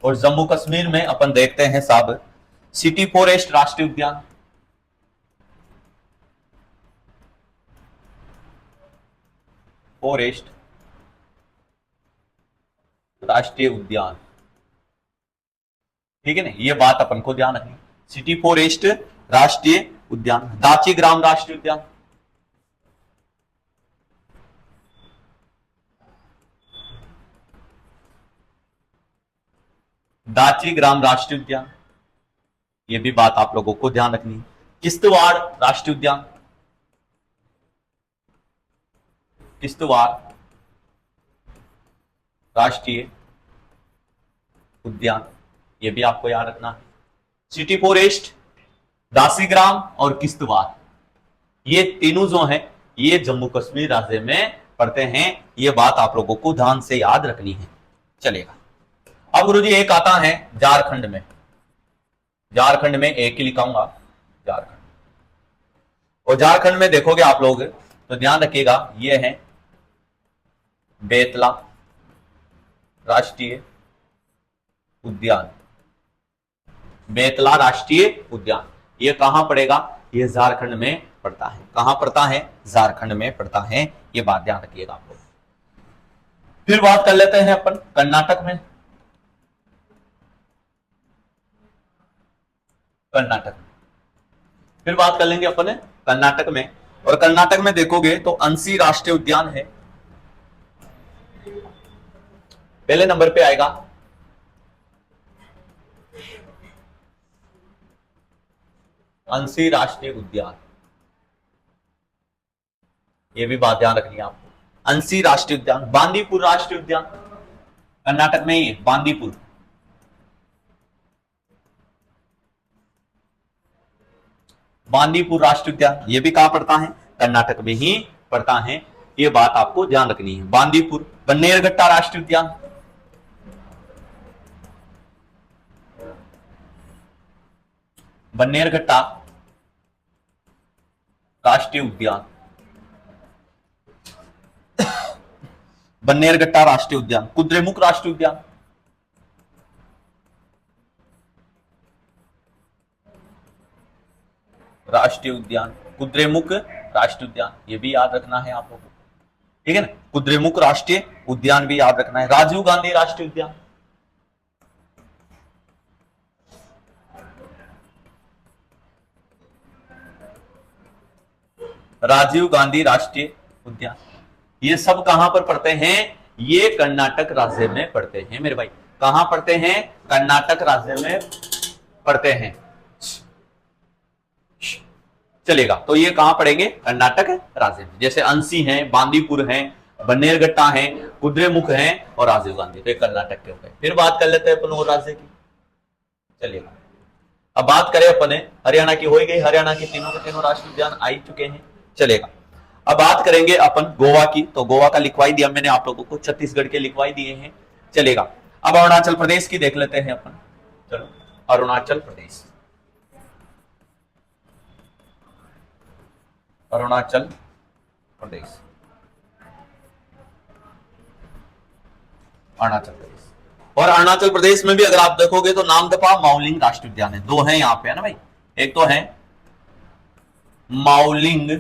और जम्मू कश्मीर में अपन देखते हैं साहब, सिटी फॉरेस्ट राष्ट्रीय उद्यान, फॉरेस्ट राष्ट्रीय उद्यान। ठीक है ना, ये बात अपन को ध्यान रखनी। सिटी फॉरेस्ट राष्ट्रीय उद्यान। दाची ग्राम राष्ट्रीय उद्यान, दाची ग्राम राष्ट्रीय उद्यान, ये भी बात आप लोगों को ध्यान रखनी। किश्तवाड़ राष्ट्रीय उद्यान, किश्तवाड़ राष्ट्रीय उद्यान, ये भी आपको याद रखना है। सिटी फॉरेस्ट, दासीग्राम और किश्तवाड़, ये तीनों जो हैं ये जम्मू कश्मीर राज्य में पड़ते हैं। ये बात आप लोगों को ध्यान से याद रखनी है। चलेगा। अब गुरुजी एक आता है झारखंड में। झारखंड में एक ही लिखाऊंगा, झारखंड। और झारखंड में देखोगे आप लोग तो ध्यान रखिएगा, ये है बेतला राष्ट्रीय उद्यान, बेतला राष्ट्रीय उद्यान। ये कहां पड़ेगा? ये झारखंड में पड़ता है। कहां पड़ता है? झारखंड में पड़ता है। ये बात ध्यान रखिएगा आप लोग। फिर बात कर लेते हैं अपन कर्नाटक में। कर्नाटक में फिर बात कर लेंगे अपन कर्नाटक में। और कर्नाटक में देखोगे तो अंसी राष्ट्रीय उद्यान है, पहले नंबर पे आएगा। अंसी राष्ट्रीय उद्यान, ये भी बात ध्यान रखनी है आपको। अंसी राष्ट्रीय उद्यान। बांदीपुर राष्ट्रीय उद्यान कर्नाटक में ही है, बांदीपुर। बांदीपुर राष्ट्रीय उद्यान, ये भी कहां पड़ता है? कर्नाटक में ही पड़ता है। ये बात आपको ध्यान रखनी है। बांदीपुर। बन्नेरघट्टा राष्ट्रीय उद्यान, बन्नेरघट्टा राष्ट्रीय उद्यान, बन्नेरघट्टा राष्ट्रीय उद्यान। कुद्रेमुख राष्ट्रीय उद्यान, राष्ट्रीय उद्यान, कुद्रेमुख राष्ट्रीय उद्यान, ये भी याद रखना है आप लोगों को। ठीक है ना, कुद्रेमुख राष्ट्रीय उद्यान भी याद रखना है। राजीव गांधी राष्ट्रीय उद्यान, राजीव गांधी राष्ट्रीय उद्यान, ये सब कहां पर पड़ते हैं? ये कर्नाटक राज्य में पड़ते हैं मेरे भाई। कहां पड़ते हैं? कर्नाटक राज्य में पड़ते हैं। चलेगा, तो ये कहां पड़ेंगे? कर्नाटक राज्य में। जैसे अंसी है, बांदीपुर है, बन्नेरघट्टा है, कुद्रेमुख है और राजीव गांधी, तो ये कर्नाटक के हो गए। फिर बात कर लेते हैं अपन और राज्य की। चलिएगा, अब बात करें अपन हरियाणा की, हो गई हरियाणा की, तीनों के तीनों राष्ट्रीय उद्यान आ ही चुके हैं। चलेगा, अब बात करेंगे अपन गोवा की, तो गोवा का लिखवाई दिया मैंने आप लोगों को, छत्तीसगढ़ के लिखवाई दिए हैं। चलेगा, अब अरुणाचल प्रदेश की देख लेते हैं अपन। चलो, अरुणाचल प्रदेश, अरुणाचल प्रदेश, अरुणाचल प्रदेश। और अरुणाचल प्रदेश में भी अगर आप देखोगे तो नामदफा माउलिंग राष्ट्रीय उद्यान है, दो हैं यहां पे, है ना भाई। एक तो है माउलिंग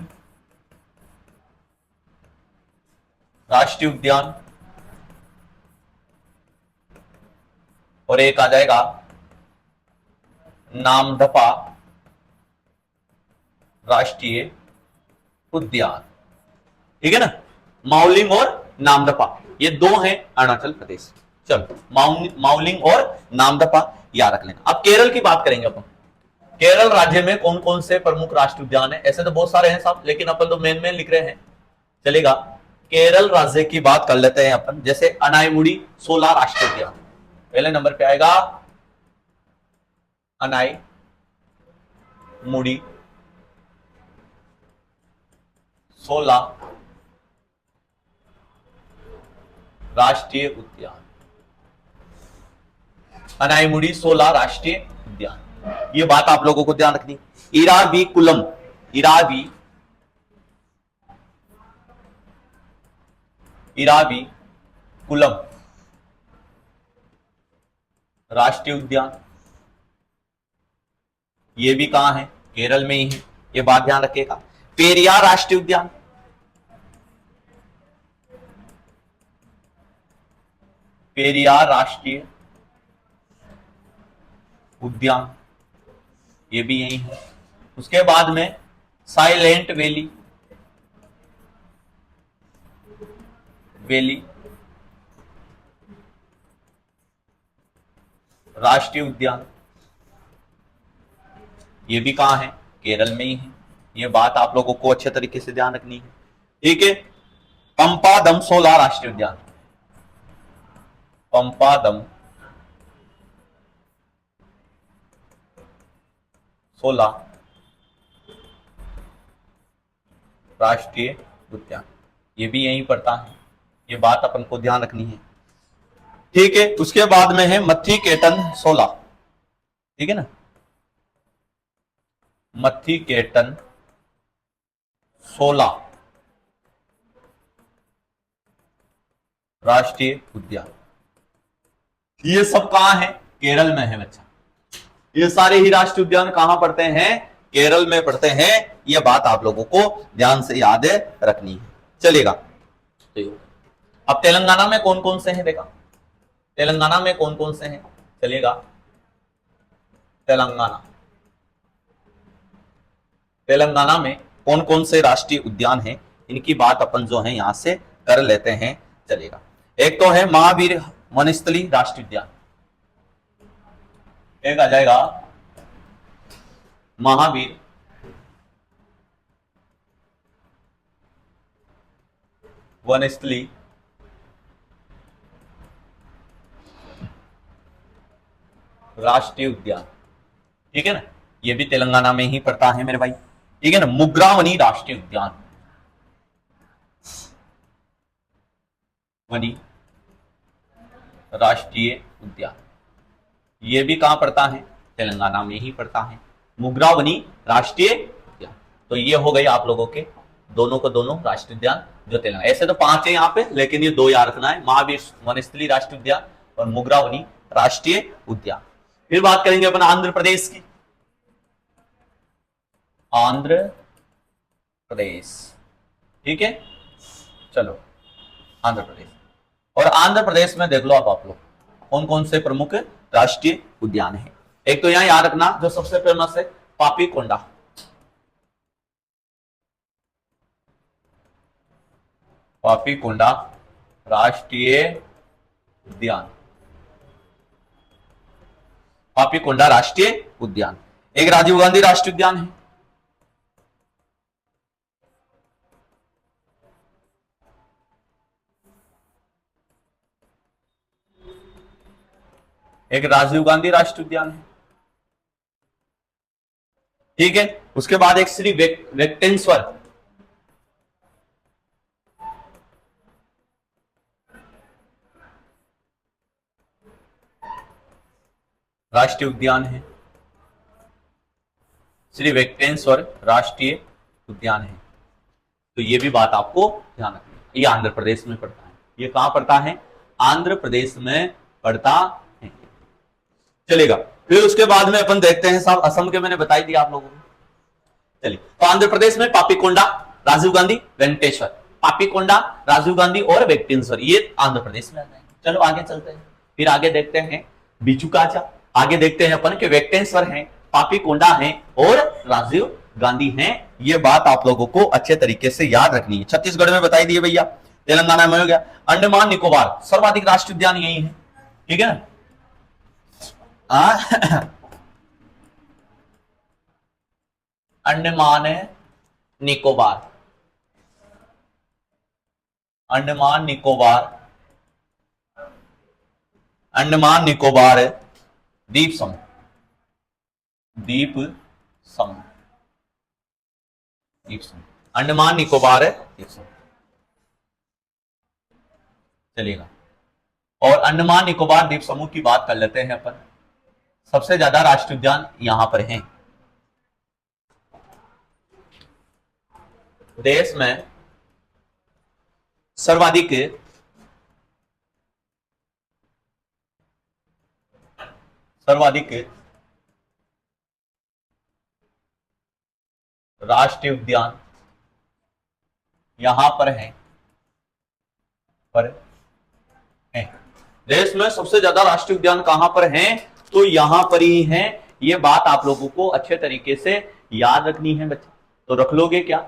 राष्ट्रीय उद्यान और एक आ जाएगा नामदफा राष्ट्रीय उद्यान, ठीक है ना। माउलिंग और नामदफा, ये दो हैं अरुणाचल प्रदेश। चलो, माउलिंग और नामदफा याद रख लेना। अब केरल की बात करेंगे अपन। केरल राज्य में कौन कौन से प्रमुख राष्ट्रीय उद्यान है? ऐसे तो बहुत सारे हैं साहब, लेकिन अपन तो मेन मेन लिख रहे हैं। चलेगा, केरल राज्य की बात कर लेते हैं अपन। जैसे अनाईमुड़ी 16 राष्ट्रीय उद्यान, पहले नंबर पे आएगा अनाईमुड़ी 16 राष्ट्रीय उद्यान, अनाईमुड़ी 16 राष्ट्रीय उद्यान, ये बात आप लोगों को ध्यान रखनी। इराविकुलम, इराविकुलम राष्ट्रीय उद्यान, ये भी कहां है? केरल में ही है, ये बात ध्यान रखिएगा। पेरियार राष्ट्रीय उद्यान, पेरियार राष्ट्रीय उद्यान, ये भी यही है। उसके बाद में साइलेंट वैली, राष्ट्रीय उद्यान, ये भी कहां है? केरल में ही है। ये बात आप लोगों को अच्छे तरीके से ध्यान रखनी है, ठीक है। पंपादम 16 राष्ट्रीय उद्यान, पंपादम 16 राष्ट्रीय उद्यान, ये भी यहीं पड़ता है। ये बात अपन को ध्यान रखनी है, ठीक है। उसके बाद में है मथीकेटन 16, ठीक है ना, मथीकेटन 16 राष्ट्रीय उद्यान, ये सब कहां है? केरल में है बच्चा। ये सारे ही राष्ट्रीय उद्यान कहां पड़ते हैं? केरल में पड़ते हैं। यह बात आप लोगों को ध्यान से याद रखनी है। चलेगा, अब तेलंगाना में कौन कौन से हैं? देखा, तेलंगाना में कौन कौन से हैं? चलिएगा, तेलंगाना में कौन कौन से राष्ट्रीय उद्यान हैं, इनकी बात अपन जो है यहां से कर लेते हैं। चलेगा, एक तो है महावीर वनस्थली राष्ट्रीय उद्यान, एक आ जाएगा महावीर वनस्थली राष्ट्रीय उद्यान, ठीक है ना, ये भी तेलंगाना में ही पड़ता है मेरे भाई, ठीक है ना। मुग्रावनी राष्ट्रीय उद्यान, वनी राष्ट्रीय उद्यान, ये भी कहां पड़ता है? तेलंगाना में ही पड़ता है, मुग्रावनी राष्ट्रीय उद्यान। तो ये हो गए आप लोगों के दोनों को दोनों राष्ट्रीय उद्यान जो तेलंगाना। ऐसे तो 5 है यहाँ पे, लेकिन ये 2 याद रखना है, महावीर वनस्थली राष्ट्रीय उद्यान और मुग्रावनी राष्ट्रीय उद्यान। फिर बात करेंगे अपन आंध्र प्रदेश की, आंध्र प्रदेश, ठीक है। चलो, आंध्र प्रदेश, और आंध्र प्रदेश में देख लो आप लोग कौन कौन से प्रमुख राष्ट्रीय उद्यान हैं। एक तो यहां याद रखना जो सबसे फेमस है, पापीकोंडा, पापीकोंडा राष्ट्रीय उद्यान, पापीकोंडा राष्ट्रीय उद्यान। एक राजीव गांधी राष्ट्रीय उद्यान है, एक राजीव गांधी राष्ट्रीय उद्यान है, ठीक है। उसके बाद एक श्री वेंकटेश्वर राष्ट्रीय उद्यान है, श्री वेंकटेश्वर राष्ट्रीय उद्यान है। तो ये भी बात आपको ध्यान रखनी है। ये आंध्र प्रदेश में पड़ता है। ये कहां पड़ता है? आंध्र प्रदेश में पड़ता है। चलेगा। फिर उसके बाद में अपन देखते हैं साहब, असम के मैंने बताई दिया आप लोगों को। चलिए, तो आंध्र प्रदेश में पापीकोंडा, राजीव गांधी, वेंकटेश्वर। पापीकोंडा, राजीव गांधी और वेंकटेश्वर, ये आंध्र प्रदेश में आ जाएंगे। चलो आगे चलते हैं। फिर आगे देखते हैं बिचुकाचा, आगे देखते हैं अपन के वेंकटेश्वर है, पापीकोंडा है और राजीव गांधी हैं। ये बात आप लोगों को अच्छे तरीके से याद रखनी है। छत्तीसगढ़ में बताई दिए भैया, तेलंगाना में हो गया। अंडमान निकोबार, सर्वाधिक राष्ट्रीय उद्यान यही है, ठीक है ना। अंडमान निकोबार, अंडमान निकोबार, अंडमान निकोबार द्वीप समूह, द्वीप समूह, द्वीप समूह, अंडमान निकोबार द्वीप समूह। चलिएगा, और अंडमान निकोबार द्वीप समूह की बात कर लेते हैं अपन। सबसे ज्यादा राष्ट्रीय उद्यान यहां पर हैं। देश में सर्वाधिक राष्ट्रीय उद्यान यहां पर है, देश में सबसे ज्यादा राष्ट्रीय उद्यान कहां पर हैं? तो यहां पर ही हैं। ये बात आप लोगों को अच्छे तरीके से याद रखनी है बच्चे। तो रख लोगे क्या?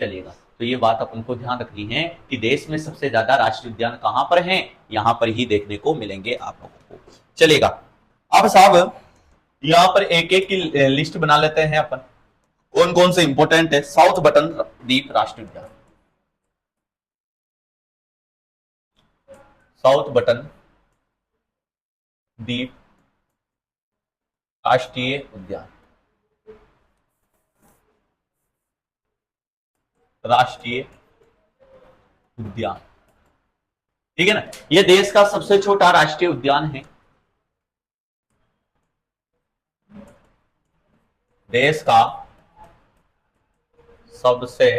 चलिएगा। तो ये बात अपन को ध्यान रखनी है कि देश में सबसे ज्यादा राष्ट्रीय उद्यान कहां पर हैं? यहां पर ही देखने को मिलेंगे आप लोगों को। चलेगा। अब साहब यहां पर एक एक की लिस्ट बना लेते हैं अपन, कौन कौन से इंपॉर्टेंट है। साउथ बटन द्वीप राष्ट्रीय उद्यान, साउथ बटन द्वीप राष्ट्रीय उद्यान, राष्ट्रीय उद्यान, ठीक है ना। यह देश का सबसे छोटा राष्ट्रीय उद्यान है। देश का सबसे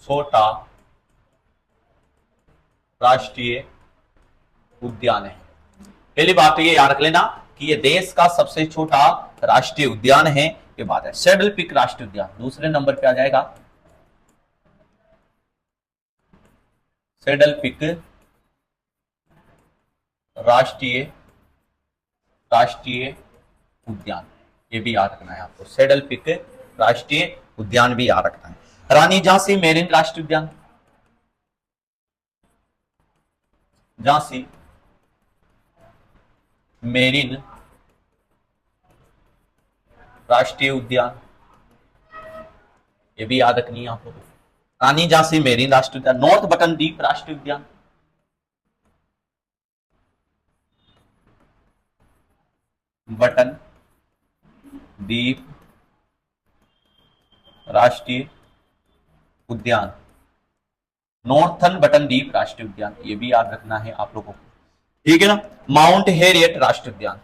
छोटा राष्ट्रीय उद्यान है। पहली बात तो ये याद रख लेना कि ये देश का सबसे छोटा राष्ट्रीय उद्यान है। ये बात है। सैडल पीक राष्ट्रीय उद्यान दूसरे नंबर पे आ जाएगा। सैडल पीक राष्ट्रीय उद्यान, ये भी याद रखना है आपको। सैडल पीक राष्ट्रीय उद्यान भी याद रखना है। रानी झांसी मेरिन राष्ट्रीय उद्यान, झांसी मेरिन राष्ट्रीय उद्यान, ये भी याद रखनी है आप लोगों को। रानी झांसी मेरिन राष्ट्रीय उद्यान। नॉर्थ बटन द्वीप राष्ट्रीय उद्यान, बटन द्वीप राष्ट्रीय उद्यान, नॉर्थन बटन द्वीप राष्ट्रीय उद्यान, ये भी याद रखना है आप लोगों को, ठीक है ना। माउंट हेरियट राष्ट्रीय उद्यान,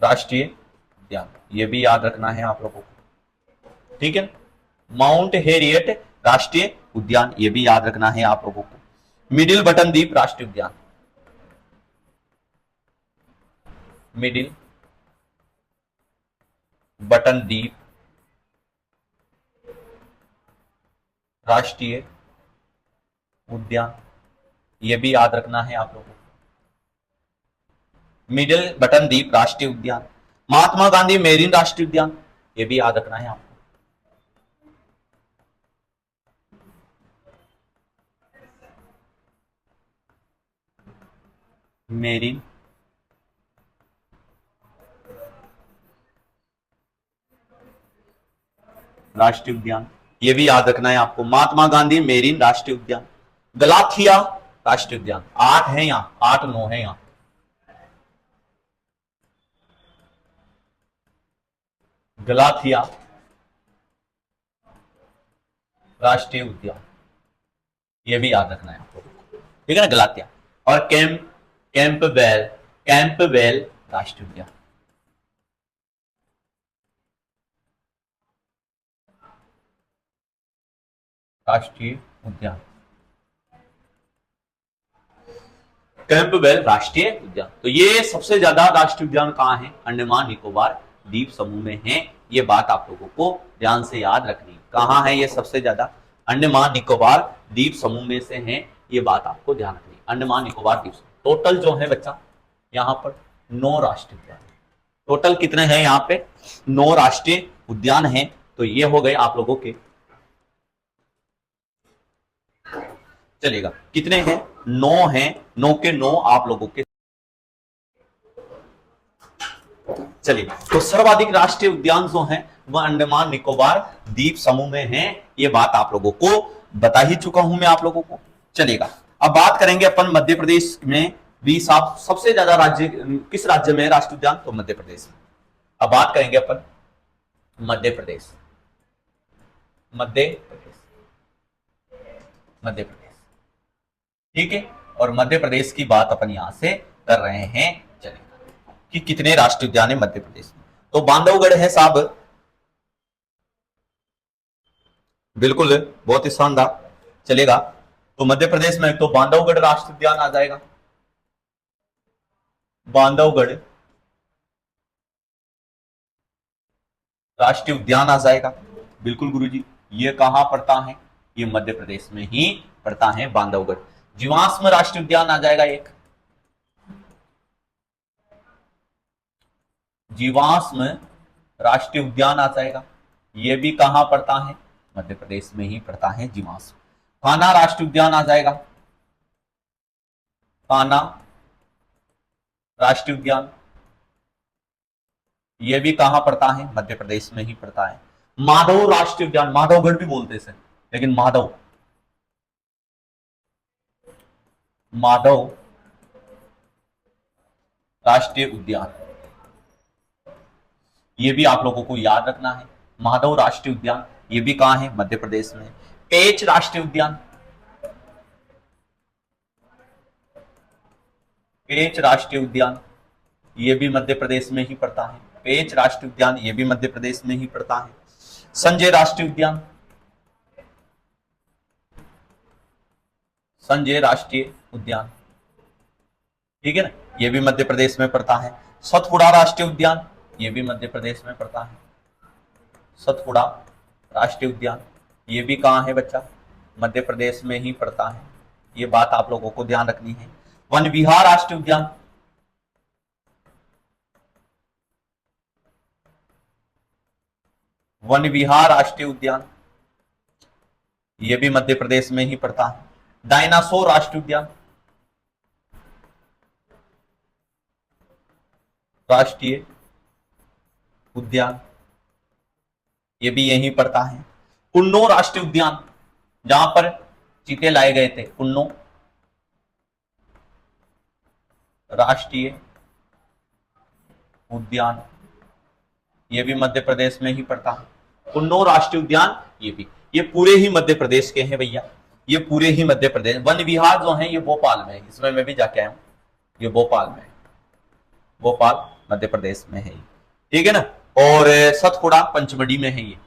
राष्ट्रीय उद्यान, ये भी याद रखना है आप लोगों को, ठीक है। माउंट हेरियट राष्ट्रीय उद्यान, ये भी याद रखना है आप लोगों को। मिडिल बटन द्वीप राष्ट्रीय उद्यान, मिडिल बटन द्वीप राष्ट्रीय उद्यान, ये भी याद रखना है आप लोगों को। मिडिल बटन द्वीप राष्ट्रीय उद्यान। महात्मा गांधी मेरिन राष्ट्रीय उद्यान, ये भी याद रखना है आपको। मेरीन राष्ट्रीय उद्यान, ये भी याद रखना है आपको। महात्मा गांधी मेरीन राष्ट्रीय उद्यान, गलाथिया राष्ट्रीय उद्यान। 8 है यहां, 8 9 है यहां। गलाथिया राष्ट्रीय उद्यान, ये भी याद रखना है आपको, ठीक है ना, गलाथिया। और कैंपबेल, कैंपबेल राष्ट्रीय उद्यान। राष्ट्रीय उद्यान, कैंपबेल राष्ट्रीय उद्यान। तो ये सबसे ज्यादा राष्ट्रीय उद्यान कहां है? अंडमान निकोबार द्वीप समूह में है। ये बात आप लोगों को ध्यान से याद रखनी है। कहां है ये सबसे ज्यादा? अंडमान निकोबार द्वीप समूह में से है। ये बात आपको ध्यान रखनी है, अंडमान निकोबार द्वीप समूह। टोटल जो है बच्चा यहां पर 9 राष्ट्रीय उद्यान। टोटल कितने हैं यहां पे? 9 राष्ट्रीय उद्यान हैं। तो ये हो गए आप लोगों के, चलेगा, कितने हैं? 9 हैं। 9 के 9 आप लोगों के। चलिए, तो सर्वाधिक राष्ट्रीय उद्यान जो हैं वह अंडमान निकोबार द्वीप समूह में हैं। ये बात आप लोगों को बता ही चुका हूं मैं आप लोगों को। चलेगा, अब बात करेंगे अपन मध्य प्रदेश में भी सबसे ज्यादा राज्य किस राज्य में है राष्ट्रीय उद्यान? तो मध्य प्रदेश में। अब बात करेंगे अपन मध्य प्रदेश, मध्य प्रदेश, मध्य प्रदेश, ठीक है। और मध्य प्रदेश की बात अपन यहां से कर रहे हैं, चलेगा, कि कितने राष्ट्रीय उद्यान है मध्य प्रदेश में। तो बांधवगढ़ है साहब, बिल्कुल बहुत ही शानदार, चलेगा। तो मध्य प्रदेश में तो बांधवगढ़ राष्ट्रीय उद्यान आ जाएगा, बांधवगढ़ राष्ट्रीय उद्यान आ जाएगा। बिल्कुल गुरुजी, ये कहां पड़ता है? ये मध्य प्रदेश में ही पड़ता है, बांधवगढ़। जीवाश्म राष्ट्रीय उद्यान आ जाएगा एक, जीवाश्म राष्ट्रीय उद्यान आ जाएगा। ये भी कहां पड़ता है? मध्य प्रदेश में ही पड़ता है, जीवाश्म। कान्हा राष्ट्रीय उद्यान आ जाएगा, कान्हा राष्ट्रीय उद्यान, ये भी कहां पड़ता है? मध्य प्रदेश में ही पड़ता है। माधव राष्ट्रीय उद्यान, माधवगढ़ भी बोलते हैं लेकिन माधव, माधव राष्ट्रीय उद्यान, ये भी आप लोगों को याद रखना है। माधव राष्ट्रीय उद्यान, ये भी कहां है? मध्य प्रदेश में। पेंच राष्ट्रीय उद्यान, पेंच राष्ट्रीय उद्यान, ये भी मध्य प्रदेश में ही पड़ता है। पेंच राष्ट्रीय उद्यान, ये भी मध्य प्रदेश में ही पड़ता है। संजय राष्ट्रीय उद्यान, संजय राष्ट्रीय उद्यान, ठीक है ना, ये भी मध्य प्रदेश में पड़ता है। सतपुड़ा राष्ट्रीय उद्यान, ये भी मध्य प्रदेश में पड़ता है। सतपुड़ा राष्ट्रीय उद्यान, ये भी कहां है बच्चा? मध्य प्रदेश में ही पड़ता है। ये बात आप लोगों को ध्यान रखनी है। वन विहार राष्ट्रीय उद्यान, वन विहार राष्ट्रीय उद्यान, ये भी मध्य प्रदेश में ही पड़ता है। डायनासोर राष्ट्रीय उद्यान, राष्ट्रीय उद्यान, ये भी यहीं पड़ता है। कुन्नो राष्ट्रीय उद्यान, जहां पर चीते लाए गए थे, कुन्नो राष्ट्रीय उद्यान, ये भी मध्य प्रदेश में ही पड़ता है। कुन्नो राष्ट्रीय उद्यान, ये पूरे ही मध्य प्रदेश के हैं भैया, ये पूरे ही मध्य प्रदेश। वन विहार जो है ये भोपाल में है, इसमें मैं भी जाके आया हूं, ये भोपाल में है, भोपाल मध्य प्रदेश में है, ठीक है ना। और सतपुड़ा पंचमढ़ी में है, ये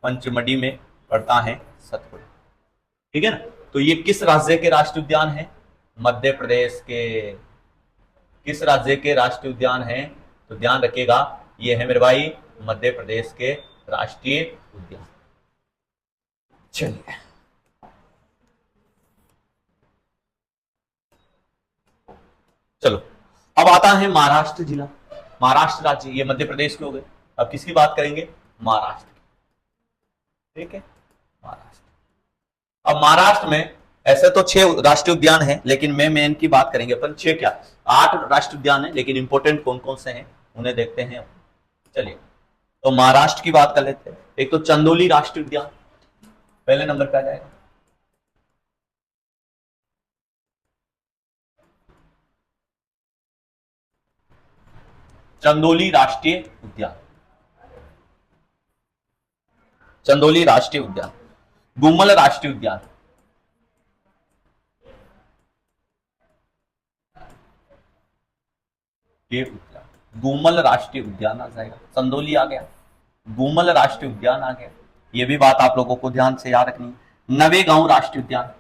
पंचमढ़ी में पड़ता है सतपुड़ा, ठीक है ना। तो ये किस राज्य के राष्ट्रीय उद्यान है? मध्य प्रदेश के। किस राज्य के राष्ट्रीय उद्यान है? तो ध्यान रखिएगा, ये है मेरे भाई मध्य प्रदेश के राष्ट्रीय उद्यान। चलिए, चलो अब आता है महाराष्ट्र जिला, महाराष्ट्र राज्य, ये मध्य प्रदेश के हो गए। अब किसकी बात करेंगे? महाराष्ट्र की, ठीक है, महाराष्ट्र। अब महाराष्ट्र में ऐसे तो 6 राष्ट्रीय उद्यान है, लेकिन मैं मेन की बात करेंगे अपन। 6 क्या, 8 राष्ट्रीय उद्यान है, लेकिन इंपॉर्टेंट कौन कौन से हैं उन्हें देखते हैं। चलिए, तो महाराष्ट्र की बात कर लेते हैं। एक तो चंदोली राष्ट्रीय उद्यान पहले नंबर पे आ जाएगा। चंदोली राष्ट्रीय उद्यान, चंदोली राष्ट्रीय उद्यान। गुमल राष्ट्रीय उद्यान, ये उद्यान गुमल राष्ट्रीय उद्यान आ जाएगा। चंदोली आ गया, गुमल राष्ट्रीय उद्यान आ गया। ये भी बात आप लोगों को ध्यान से याद रखनी है। नवेगांव राष्ट्रीय उद्यान,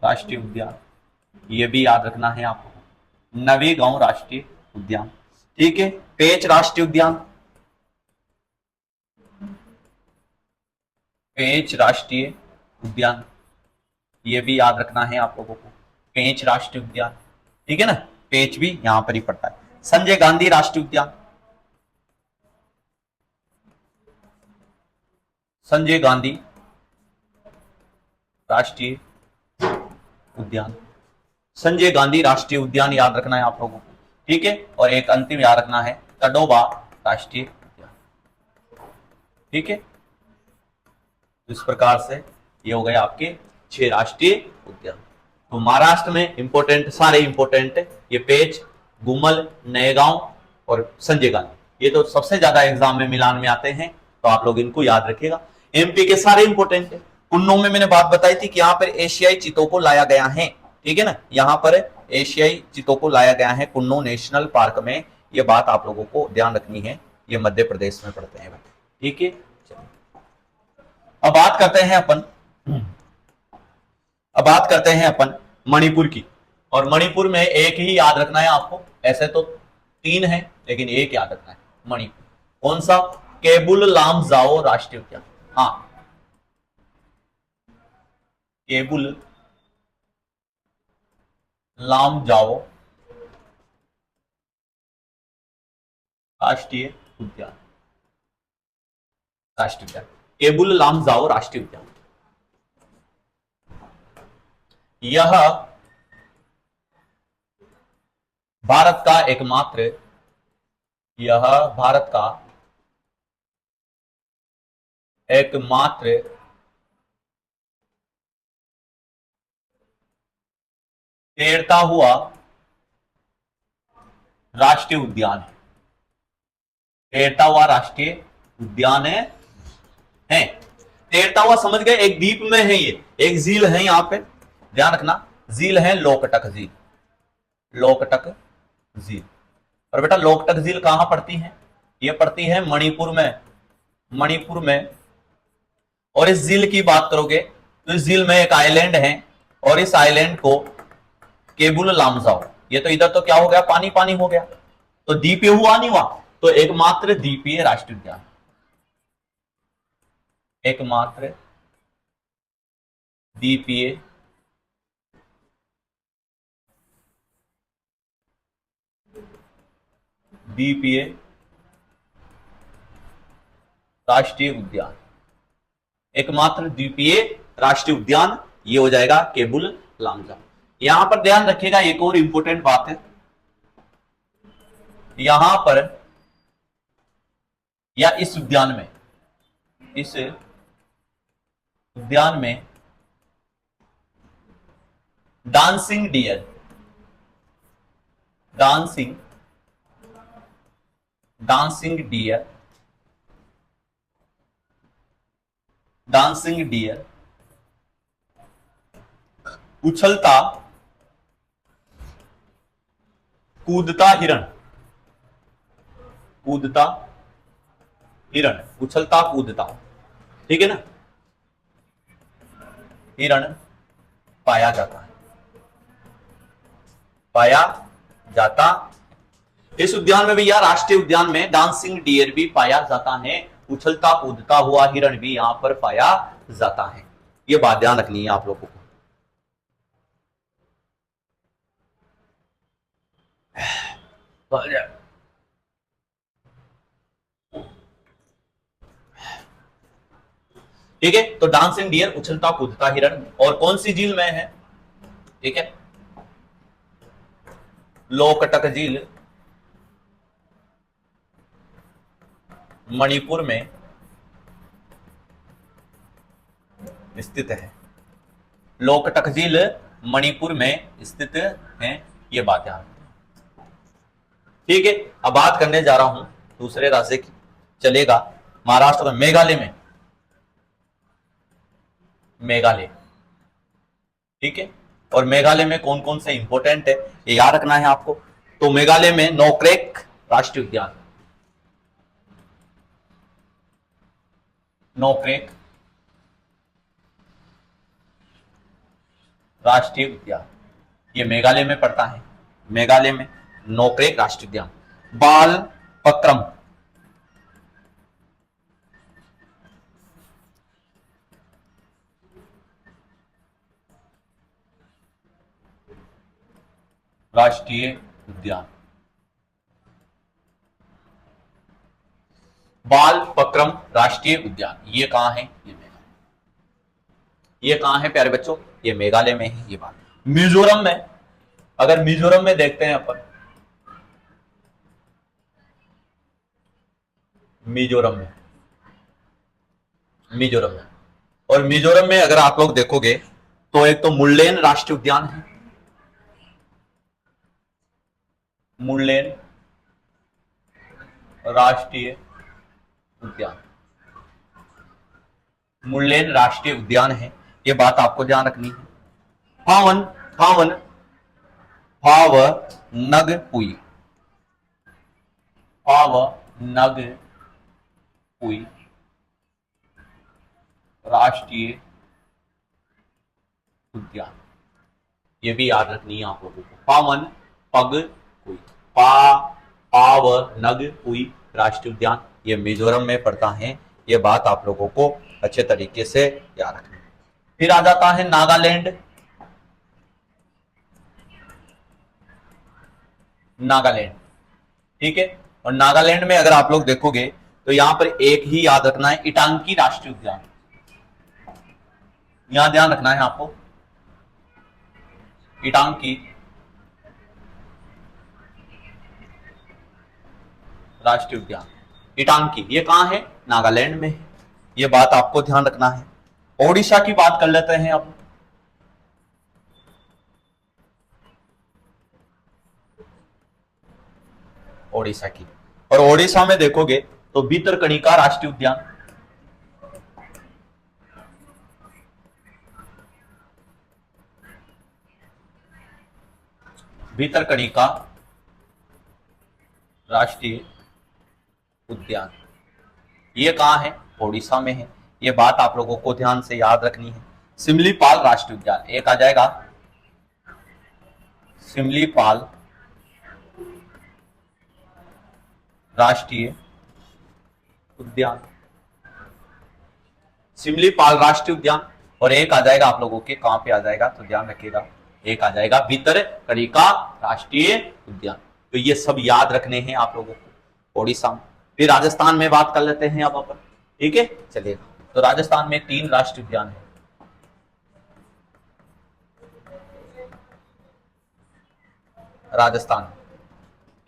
राष्ट्रीय उद्यान, ये भी याद रखना है आपको। नवेगांव राष्ट्रीय उद्यान, ठीक है। पेंच राष्ट्रीय उद्यान, पेंच राष्ट्रीय उद्यान, ये भी याद रखना है आप लोगों को। पेंच राष्ट्रीय उद्यान, ठीक है ना, पेंच भी यहां पर ही पड़ता है। संजय गांधी राष्ट्रीय उद्यान, संजय गांधी राष्ट्रीय उद्यान, संजय गांधी राष्ट्रीय उद्यान याद रखना है आप लोगों को, ठीक है। और एक अंतिम याद रखना है, तडोबा राष्ट्रीय उद्यान, ठीक है। इस प्रकार से ये हो गए आपके 6 राष्ट्रीय उद्यान। तो महाराष्ट्र में इंपोर्टेंट, सारे इंपोर्टेंट, ये पेंच, गुमल, नयगांव और संजय गांधी, ये तो सबसे ज्यादा एग्जाम में मिलान में आते हैं, तो आप लोग इनको याद रखिएगा। एमपी के सारे इंपोर्टेंट है। कुन्नू में मैंने बात बताई थी कि यहाँ पर एशियाई चीतों को लाया गया है, ठीक है ना, यहाँ पर एशियाई चीतों को लाया गया है कुन्नू नेशनल पार्क में। ये बात आप लोगों को ध्यान रखनी है, ये मध्य प्रदेश में पड़ते हैं, ठीक है। अब बात करते हैं अपन, अब बात करते हैं अपन मणिपुर की। और मणिपुर में एक ही याद रखना है आपको, ऐसे तो 3 है लेकिन एक याद रखना है मणिपुर। कौन सा? केबुल लामजाओ राष्ट्रीय उद्यान। हाँ, केबुल लामजाओ राष्ट्रीय उद्यान, राष्ट्रीय उद्यान, केबुल लामजाओ राष्ट्रीय उद्यान। यह भारत का एकमात्र, यह भारत का एकमात्र तैरता हुआ राष्ट्रीय उद्यान है। तैरता हुआ राष्ट्रीय उद्यान है। तैरता हुआ समझ गए, एक द्वीप में है ये, एक झील है यहां पे, ध्यान रखना, झील है लोकटक झील, लोकटक झील। और बेटा लोकटक झील कहां पड़ती है? ये पड़ती है मणिपुर में, मणिपुर में। और इस झील की बात करोगे तो इस झील में एक आइलैंड है, और इस आइलैंड को केबुल लामजाओ, ये तो इधर तो क्या हो गया, पानी पानी हो गया, तो द्वीपीय हुआ नहीं हुआ, तो एकमात्र द्वीपीय राष्ट्रीय उद्यान, एकमात्र द्वीपीय द्वीपीय राष्ट्रीय उद्यान, एकमात्र द्वीपीय राष्ट्रीय उद्यान, ये हो जाएगा केबुल लामजाओ। यहां पर ध्यान रखिएगा, एक और इंपॉर्टेंट बात है, यहां पर या इस उद्यान में, इस उद्यान में dancing dear, dancing dancing dear, dancing dear, उछलता कूदता हिरण, कूदता हिरण, उछलता कूदता, ठीक है ना, हिरण पाया जाता है, पाया जाता। इस उद्यान में भी, या राष्ट्रीय उद्यान में, डांसिंग डियर भी पाया जाता है, उछलता कूदता हुआ हिरण भी यहां पर पाया जाता है। ये बात ध्यान रखनी है आप लोगों को। ठीक है। तो डांसिंग डियर उछलता कूदता हिरण, और कौन सी झील में है? ठीक है, लोकटक झील मणिपुर में स्थित है। लोकटक झील मणिपुर में स्थित है, ये बात याद रखना। ठीक है, अब बात करने जा रहा हूं दूसरे राज्य की, चलेगा महाराष्ट्र में मेघालय में, मेघालय। ठीक है, और मेघालय में कौन कौन से इंपॉर्टेंट है ये याद रखना है आपको। तो मेघालय में नोक्रेक राष्ट्रीय उद्यान, नोक्रेक राष्ट्रीय उद्यान, ये मेघालय में पड़ता है। मेघालय में नोक्रेक राष्ट्रीय उद्यान। बाल पक्रम राष्ट्रीय उद्यान, बाल पक्रम राष्ट्रीय उद्यान, ये कहां है? ये मेघालय। ये कहां है प्यारे बच्चों? ये मेघालय में है। ये बात मिजोरम में, अगर मिजोरम में देखते हैं अपन, मिजोरम में, मिजोरम में, और मिजोरम में अगर आप लोग देखोगे तो एक तो मुल्लेन राष्ट्रीय उद्यान है, मुल्लेन राष्ट्रीय उद्यान, मुल्लेन राष्ट्रीय उद्यान है, ये बात आपको ध्यान रखनी है। फावन फावन फाव नग पुई, फाव नग पुई राष्ट्रीय उद्यान, ये भी याद रखनी है आप लोगों को। पावन पग पुई, पाव नग पुई राष्ट्रीय उद्यान, ये मिजोरम में पड़ता है। ये बात आप लोगों को अच्छे तरीके से याद रखनी है। फिर आ जाता है नागालैंड, नागालैंड। ठीक है, और नागालैंड में अगर आप लोग देखोगे तो यहां पर एक ही याद रखना है, इटांकी राष्ट्रीय उद्यान, यहां ध्यान रखना है आपको, इटांकी राष्ट्रीय उद्यान। इटांकी ये कहां है? नागालैंड में है, ये बात आपको ध्यान रखना है। ओडिशा की बात कर लेते हैं अब। ओडिशा की, और ओडिशा में देखोगे तो भितरकणिका राष्ट्रीय उद्यान, भितरकणिका राष्ट्रीय उद्यान, ये कहां है? ओडिशा में है, ये बात आप लोगों को ध्यान से याद रखनी है। सिमलीपाल राष्ट्रीय उद्यान, एक आ जाएगा सिमलीपाल राष्ट्रीय उद्यान, सिमलीपाल राष्ट्रीय उद्यान, और एक आ जाएगा आप लोगों के कहां पे आ जाएगा तो ध्यान रखिएगा, एक आ जाएगा भितरकणिका राष्ट्रीय उद्यान। तो ये सब याद रखने हैं आप लोगों को ओडिशा में। फिर राजस्थान में बात कर लेते हैं अब अपन। ठीक है, चलिएगा। तो राजस्थान में 3 राष्ट्रीय उद्यान है। राजस्थान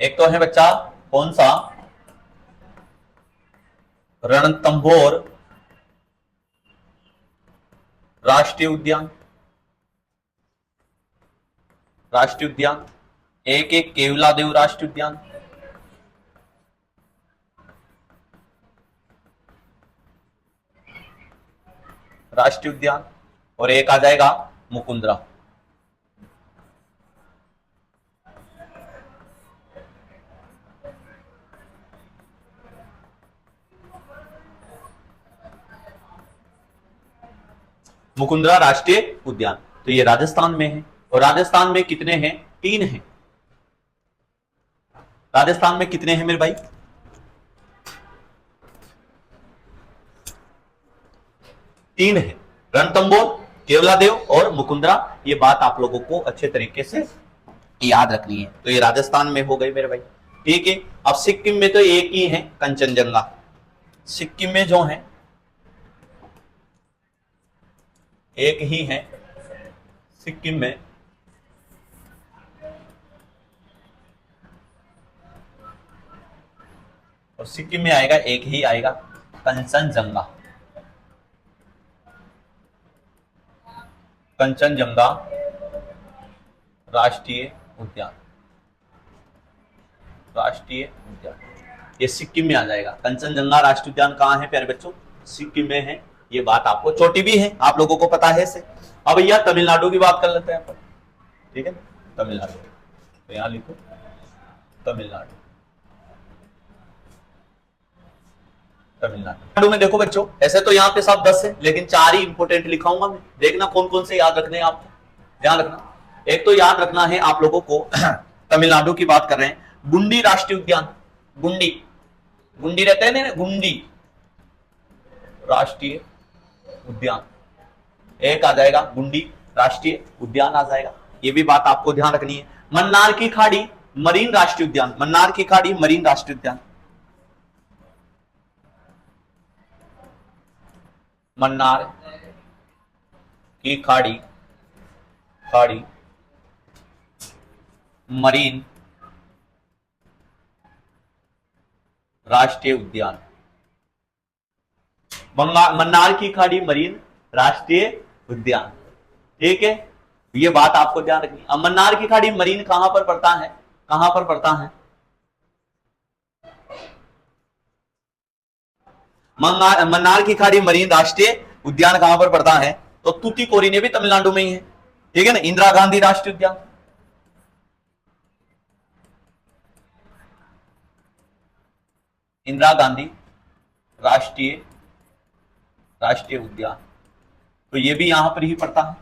एक तो है बच्चा कौन सा? रणथंभौर राष्ट्रीय उद्यान, राष्ट्रीय उद्यान। एक एक केवलादेव राष्ट्रीय उद्यान, राष्ट्रीय उद्यान, और एक आ जाएगा मुकुंदरा। मुकुंदरा राष्ट्रीय उद्यान, तो ये राजस्थान में है। और राजस्थान में कितने हैं? 3 हैं। राजस्थान में कितने हैं मेरे भाई? 3 है, रणथंभौर, केवलादेव और मुकुंदरा। ये बात आप लोगों को अच्छे तरीके से याद रखनी है। तो ये राजस्थान में हो गई मेरे भाई। ठीक है, अब सिक्किम में तो एक ही है, कंचनजंगा। सिक्किम में जो है एक ही है सिक्किम में, और सिक्किम में आएगा एक ही आएगा, कंचनजंगा। कंचनजंगा राष्ट्रीय उद्यान, राष्ट्रीय उद्यान ये सिक्किम में आ जाएगा। कंचनजंगा राष्ट्रीय उद्यान कहाँ है प्यारे बच्चों? सिक्किम में है। ये बात आपको छोटी भी है, आप लोगों को पता है से। अब भैया तमिलनाडु की बात कर लेते हैं अपन, ठीक है? तमिलनाडु, तो यहां लिखो तमिलनाडु। तमिलनाडु में देखो बच्चों, ऐसे तो यहाँ पे सब 10 है, लेकिन 4 ही इंपोर्टेंट लिखाऊंगा मैं, देखना कौन कौन से याद रखने हैं आपको। ध्यान रखना, एक तो याद रखना है आप लोगों को तमिलनाडु की बात कर रहे हैं, गुंडी राष्ट्रीय उद्यान। गुंडी, गुंडी रहते हैं ना, गुंडी राष्ट्रीय उद्यान एक आ जाएगा, गुंडी राष्ट्रीय उद्यान आ जाएगा। ये भी बात आपको ध्यान रखनी है। मन्नार की खाड़ी मरीन राष्ट्रीय उद्यान, मन्नार की खाड़ी मरीन राष्ट्रीय उद्यान, मन्नार की खाड़ी, खाड़ी मरीन राष्ट्रीय उद्यान, मन्नार की खाड़ी मरीन राष्ट्रीय उद्यान, ठीक है? ये बात आपको ध्यान रखनी। अब मन्नार की खाड़ी मरीन कहां पर पड़ता है? कहां पर पड़ता है? मन्नार की खाड़ी मरीन राष्ट्रीय उद्यान कहां पर पड़ता है? तो तूतीकोरिन भी तमिलनाडु में ही है, ठीक है ना? इंदिरा गांधी राष्ट्रीय उद्यान, इंदिरा गांधी राष्ट्रीय उद्यान, तो ये भी यहां पर ही पड़ता है,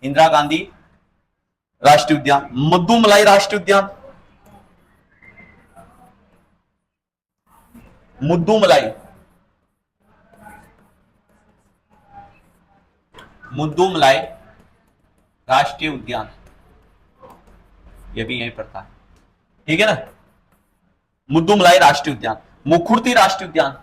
इंदिरा गांधी राष्ट्रीय उद्यान। मुद्दुमलाई राष्ट्रीय उद्यान, मुद्दुमलाई, मुद्दुमलाई राष्ट्रीय उद्यान, ये भी यहीं पड़ता है, ठीक है ना? मुद्दुमलाई राष्ट्रीय उद्यान। मुखुर्ती राष्ट्रीय उद्यान,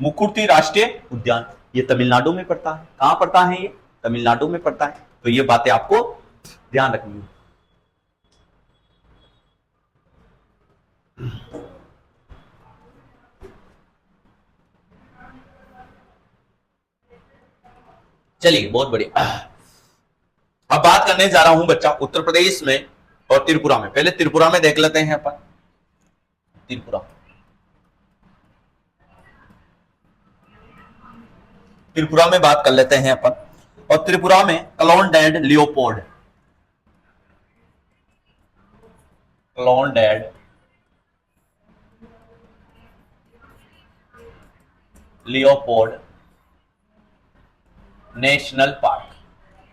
मुखुर्ती राष्ट्रीय उद्यान ये तमिलनाडु में पड़ता है। कहां पड़ता है? ये तमिलनाडु में पड़ता है। तो ये बातें आपको ध्यान रखनी है। चलिए, बहुत बढ़िया। अब बात करने जा रहा हूं बच्चा उत्तर प्रदेश में और त्रिपुरा में। पहले त्रिपुरा में देख लेते हैं अपन। त्रिपुरा, त्रिपुरा में बात कर लेते हैं अपन। और त्रिपुरा में clouded leopard, clouded leopard national park,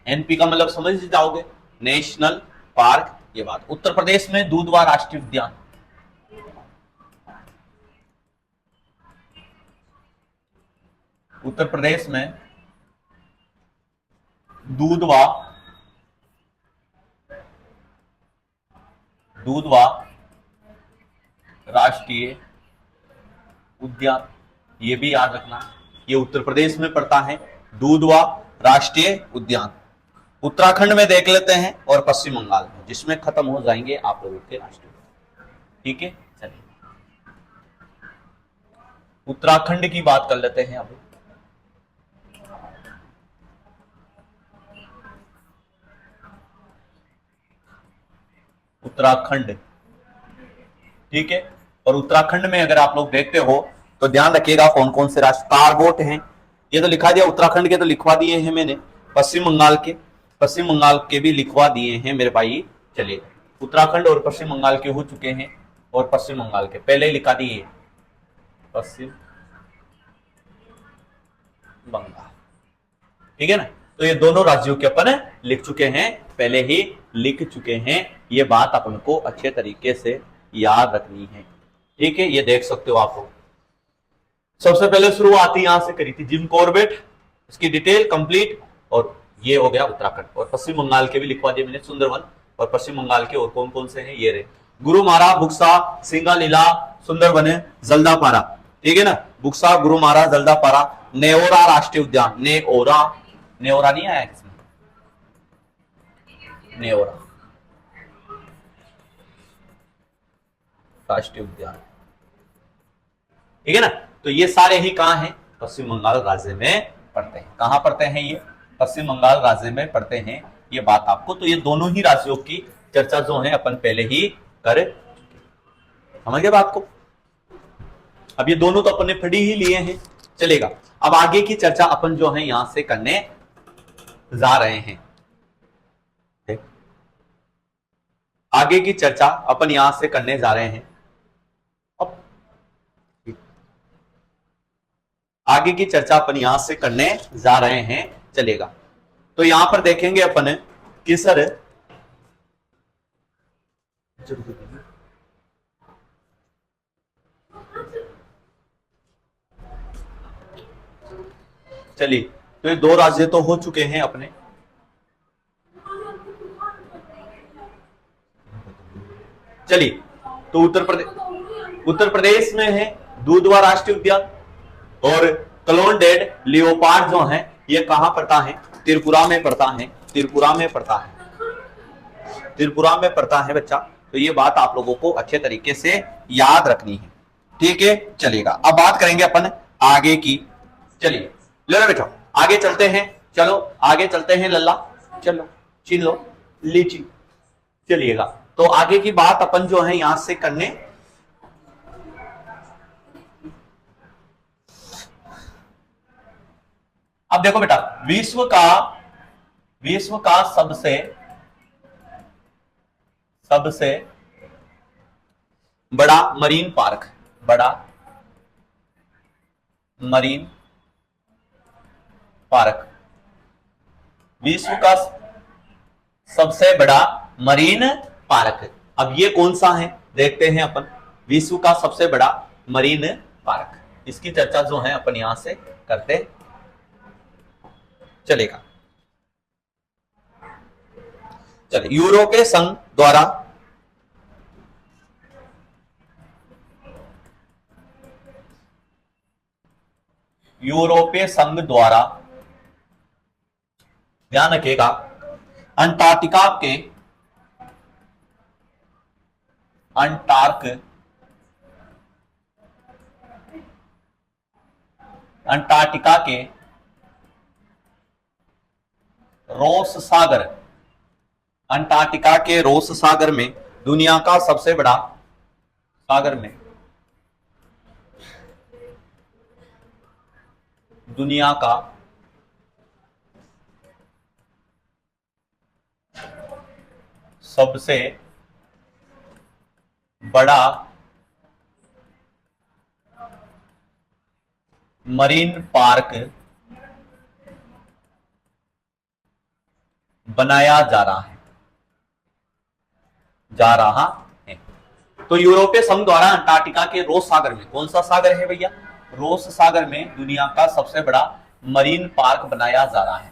NP का मतलब समझ जाओगे, नेशनल पार्क। ये बात उत्तर प्रदेश में दूधवा राष्ट्रीय उद्यान, उत्तर प्रदेश में दूधवा, दूधवा राष्ट्रीय उद्यान, ये भी याद रखना, ये उत्तर प्रदेश में पड़ता है, दूधवा राष्ट्रीय उद्यान। उत्तराखंड में देख लेते हैं और पश्चिम बंगाल में, जिसमें खत्म हो जाएंगे आप लोगों के राष्ट्रीय उद्यान, ठीक है? चलिए उत्तराखंड की बात कर लेते हैं अब। उत्तराखंड, ठीक है? और उत्तराखंड में अगर आप लोग देखते हो तो ध्यान रखिएगा कौन कौन से राष्ट्र कारबोट हैं। ये तो लिखा दिया, उत्तराखंड के तो लिखवा दिए हैं मैंने, पश्चिम बंगाल के भी लिखवा दिए हैं मेरे भाई। चलिए, उत्तराखंड और पश्चिम बंगाल के हो चुके हैं, और पश्चिम बंगाल के पहले ही लिखा दिए, पश्चिम बंगाल, ठीक है ना? तो ये दोनों राज्यों के अपन लिख चुके हैं, पहले ही लिख चुके हैं। ये बात अपन को अच्छे तरीके से याद रखनी है, ठीक है? ये देख सकते हो आप लोग। सबसे पहले शुरुआत यहां से करी थी जिम कॉर्बेट, इसकी डिटेल कंप्लीट, और ये हो गया उत्तराखंड। और पश्चिम बंगाल के भी लिखवा दिए मैंने, सुंदरवन और पश्चिम बंगाल के और कौन कौन से हैं ये रहे। गुरुमारा, बुक्सा, सिंगालीला, सुंदरबन, जल्दापारा, ठीक है ना। बुक्सा, गुरुमारा, जल्दापारा, नेओरा राष्ट्रीय उद्यान, नेओरा, नेओरा नहीं आया इसमें, नेओरा राष्ट्रीय उद्यान, ठीक है ना। तो ये सारे ही कहां हैं, पश्चिम बंगाल राज्य में पड़ते हैं। कहां पड़ते हैं ये, पश्चिम बंगाल राज्य में पड़ते हैं, ये बात आपको, तो ये दोनों ही राज्यों की चर्चा जो है अपन पहले ही कर, समझ गए बात को। अब ये दोनों तो अपन ने पढ़ी ही लिए हैं, चलेगा। अब आगे की चर्चा अपन जो है यहां से करने जा रहे हैं, आगे की चर्चा अपन यहां से करने जा रहे हैं। अब आगे की चर्चा अपन यहां से करने जा रहे हैं, चलेगा। तो यहां पर देखेंगे अपन कि सर चलिए, तो ये दो राज्य तो हो चुके हैं अपने। चलिए, तो उत्तर प्रदेश में है दूधवा राष्ट्रीय उद्यान, और क्लोनडेड लियोपार्ड जो है ये कहां पड़ता है, त्रिपुरा में पड़ता है, त्रिपुरा में पड़ता है, त्रिपुरा में पड़ता है बच्चा। तो ये बात आप लोगों को अच्छे तरीके से याद रखनी है, ठीक है, चलेगा। अब बात करेंगे अपन आगे की, चलिए लो बेटा आगे चलते हैं, चलो आगे चलते हैं लल्ला, चलो छीन लो लीची, चलिएगा। तो आगे की बात अपन जो है यहां से करने, अब देखो बेटा, विश्व का सबसे बड़ा मरीन पार्क, बड़ा मरीन पार्क, विश्व का सबसे बड़ा मरीन पार्क, अब ये कौन सा है देखते हैं अपन। विश्व का सबसे बड़ा मरीन पार्क, इसकी चर्चा जो है अपन यहां से करते चलेगा। चलिए, यूरोपीय संघ द्वारा ध्यान रखिएगा, अंटार्कटिका के रोस सागर, अंटार्कटिका के रोस सागर में दुनिया का सबसे बड़ा सागर में दुनिया का सबसे बड़ा मरीन पार्क बनाया जा रहा है। तो यूरोपीय संघ द्वारा अंटार्कटिका के रोस सागर में, कौन सा सागर है भैया, रोस सागर में दुनिया का सबसे बड़ा मरीन पार्क बनाया जा रहा है।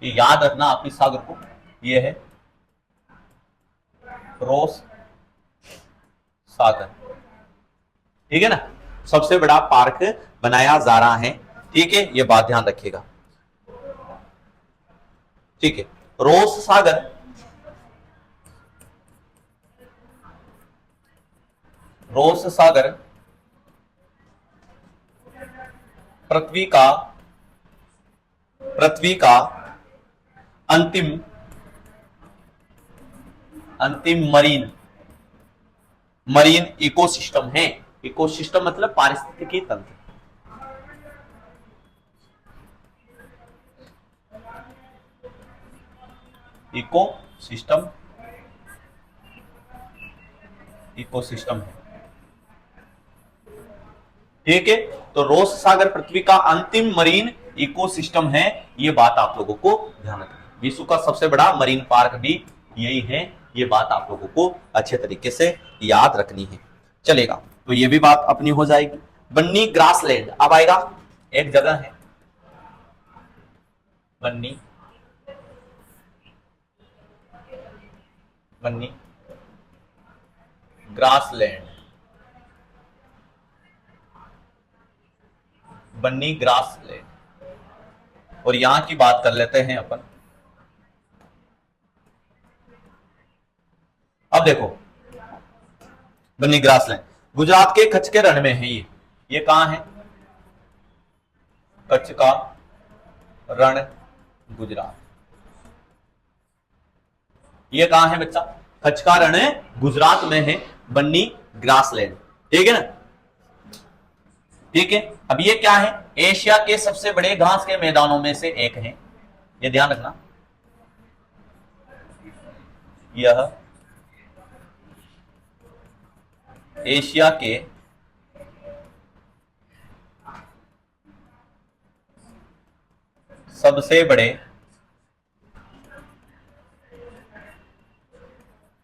ये याद रखना आप इस सागर को, ये है रोस सागर, ठीक है ना, सबसे बड़ा पार्क बनाया जा रहा है, ठीक है, ये बात ध्यान रखिएगा, ठीक है। रोस सागर पृथ्वी का अंतिम मरीन इकोसिस्टम है। इकोसिस्टम मतलब पारिस्थितिकी तंत्र, इकोसिस्टम है, ठीक है। तो रोस सागर पृथ्वी का अंतिम मरीन इकोसिस्टम है, ये बात आप लोगों को ध्यान रखनी। विश्व का सबसे बड़ा मरीन पार्क भी यही है, ये बात आप लोगों को अच्छे तरीके से याद रखनी है, चलेगा। तो ये भी बात अपनी हो जाएगी। बन्नी ग्रासलैंड अब आएगा, एक जगह है बन्नी ग्रासलैंड, बन्नी ग्रासलैंड। और यहां की बात कर लेते हैं अपन। अब देखो बन्नी ग्रासलैंड गुजरात के कच्छ के रण में है। ये कहां है? कच्छ का रण गुजरात। ये कहां है बच्चा? कच्छ का रण गुजरात में है, बन्नी ग्रासलैंड। ठीक है ना? ठीक है। अब ये क्या है? एशिया के सबसे बड़े घास के मैदानों में से एक है, ये ध्यान रखना। यह एशिया के सबसे बड़े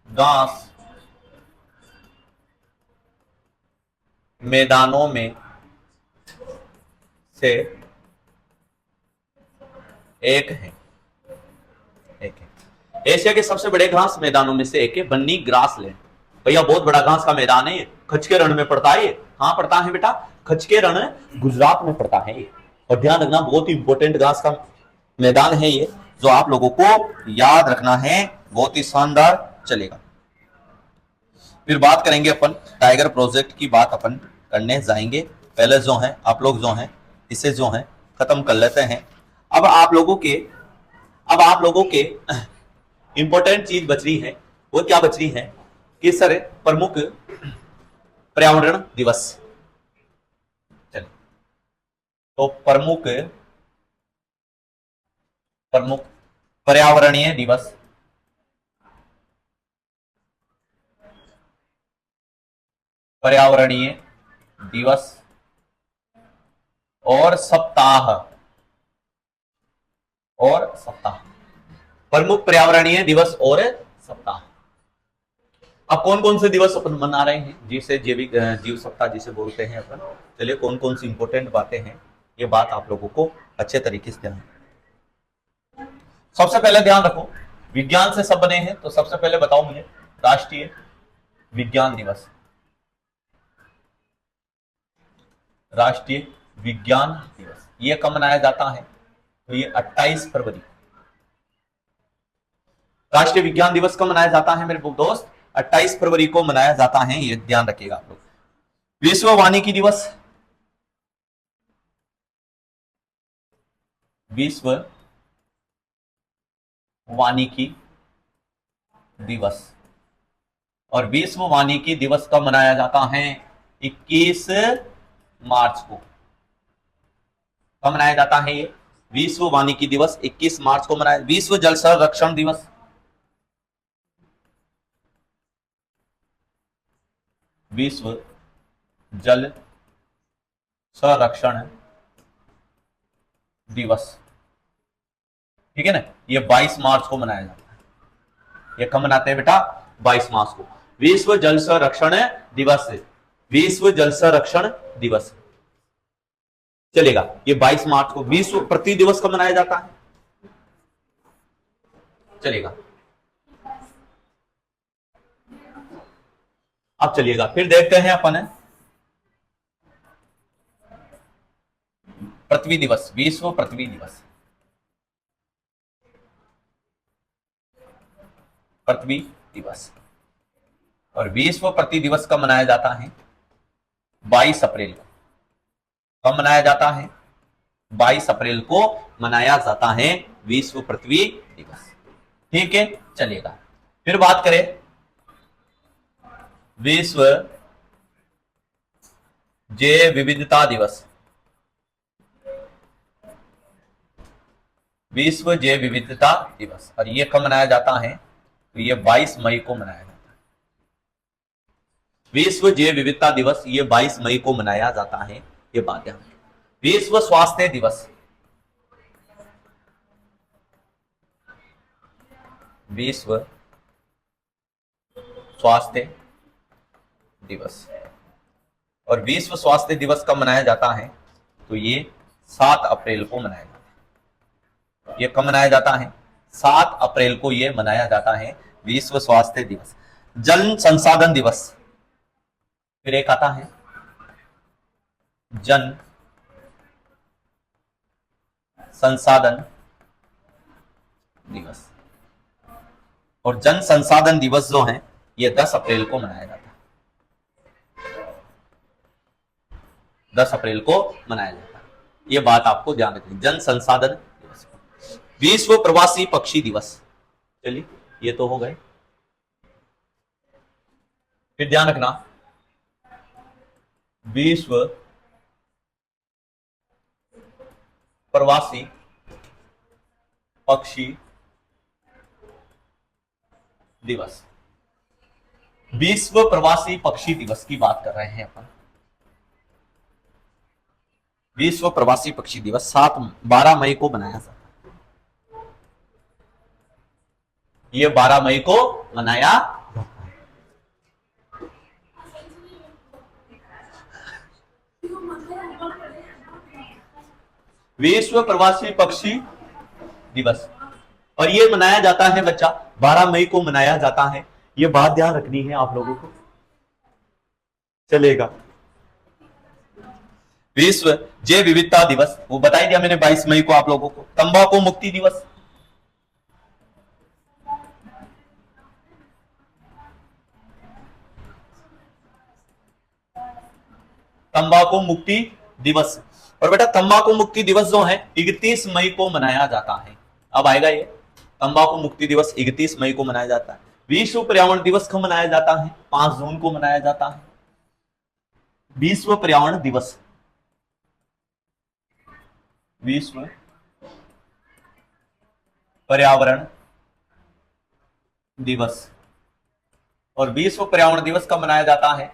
घास मैदानों में से एक है। एशिया के सबसे बड़े घास मैदानों में से एक है बन्नी ग्रासलैंड। भैया बहुत बड़ा घास का मैदान है ये, कच्छ के रण में पड़ता है। ये कहां पड़ता है बेटा? कच्छ के रण गुजरात में पड़ता है ये। और ध्यान रखना, बहुत ही इंपॉर्टेंट घास का मैदान है ये, जो आप लोगों को याद रखना है। बहुत ही शानदार चलेगा। फिर बात करेंगे अपन टाइगर प्रोजेक्ट की, बात अपन करने जाएंगे। पहले जो है आप लोग जो है इसे जो है खत्म कर लेते हैं। अब आप लोगों के इंपॉर्टेंट चीज बच रही है। वो क्या बच रही है कि सर प्रमुख पर्यावरण दिवस। चलिए, तो प्रमुख पर्यावरणीय दिवस, पर्यावरणीय दिवस और सप्ताह, प्रमुख पर्यावरणीय दिवस और सप्ताह। अब कौन कौन से दिवस अपन मना रहे हैं, जिसे जैविक जीव सप्ताह जिसे बोलते हैं अपन। चलिए, कौन कौन सी इंपॉर्टेंट बातें हैं, ये बात आप लोगों को अच्छे तरीके से ध्यान। सबसे पहले ध्यान रखो, विज्ञान से सब बने हैं, तो सबसे पहले बताओ मुझे राष्ट्रीय विज्ञान दिवस। राष्ट्रीय विज्ञान दिवस ये कब मनाया जाता है? तो ये 28 फरवरी। राष्ट्रीय विज्ञान दिवस कब मनाया जाता है मेरे दोस्त? 28 फरवरी को मनाया जाता है, ये ध्यान रखिएगा आप लोग। विश्व वानिकी दिवस, विश्व वानिकी दिवस। और विश्व वानिकी दिवस कब मनाया जाता है? 21 मार्च को। कब मनाया जाता है ये विश्व वानिकी दिवस? 21 मार्च को मनाया। विश्व जल संरक्षण दिवस, विश्व जल संरक्षण दिवस, ठीक है ना, ये 22 मार्च को मनाया जाता है। ये कब मनाते हैं बेटा? 22 मार्च को विश्व जल संरक्षण दिवस, विश्व जल संरक्षण दिवस चलेगा। ये 22 मार्च को। विश्व पृथ्वी दिवस कब मनाया जाता है? चलेगा। अब चलिएगा, फिर देखते हैं अपन पृथ्वी दिवस, विश्व पृथ्वी दिवस, पृथ्वी दिवस। और विश्व पृथ्वी दिवस कब मनाया जाता है? 22 अप्रैल को। कब मनाया जाता है? 22 अप्रैल को मनाया जाता है विश्व पृथ्वी दिवस। ठीक है, चलिएगा। फिर बात करें विश्व जैव विविधता दिवस, विश्व जैव विविधता दिवस। और ये कब मनाया जाता है? तो ये 22 मई को मनाया जाता है। विश्व जैव विविधता दिवस ये 22 मई को मनाया जाता है, ये बात ध्यान। विश्व स्वास्थ्य दिवस, विश्व स्वास्थ्य दिवस। और विश्व स्वास्थ्य दिवस कब मनाया जाता है? तो ये 7 अप्रैल को मनाया जाता है। ये कब मनाया जाता है? 7 अप्रैल को ये मनाया जाता है विश्व स्वास्थ्य दिवस। जल संसाधन दिवस, फिर एक आता है जन संसाधन दिवस। और जन संसाधन दिवस जो है ये 10 अप्रैल को मनाया जाता है। 10 अप्रैल को मनाया जाता है, ये बात आपको ध्यान रखनी। जन संसाधन दिवस। विश्व प्रवासी पक्षी दिवस, चलिए ये तो हो गए। फिर ध्यान रखना विश्व प्रवासी पक्षी दिवस। विश्व प्रवासी पक्षी दिवस की बात कर रहे हैं अपन। विश्व प्रवासी पक्षी दिवस 12 मई को मनाया जाता है। ये 12 मई को मनाया जाता है। विश्व प्रवासी पक्षी दिवस, और ये मनाया जाता है बच्चा 12 मई को मनाया जाता है। ये बात ध्यान रखनी है आप लोगों को, चलेगा। विश्व जैव विविधता दिवस, वो बता दिया मैंने 22 मई को आप लोगों को। तंबाकू मुक्ति दिवस, तंबाकू मुक्ति दिवस। और बेटा तंबाकू मुक्ति दिवस जो है 31 मई को मनाया जाता है। अब आएगा ये तंबाकू मुक्ति दिवस 31 मई को मनाया जाता है। विश्व पर्यावरण दिवस कब मनाया जाता है? 5 जून को मनाया जाता है। विश्व पर्यावरण दिवस, विश्व पर्यावरण दिवस। और विश्व पर्यावरण दिवस कब मनाया जाता है?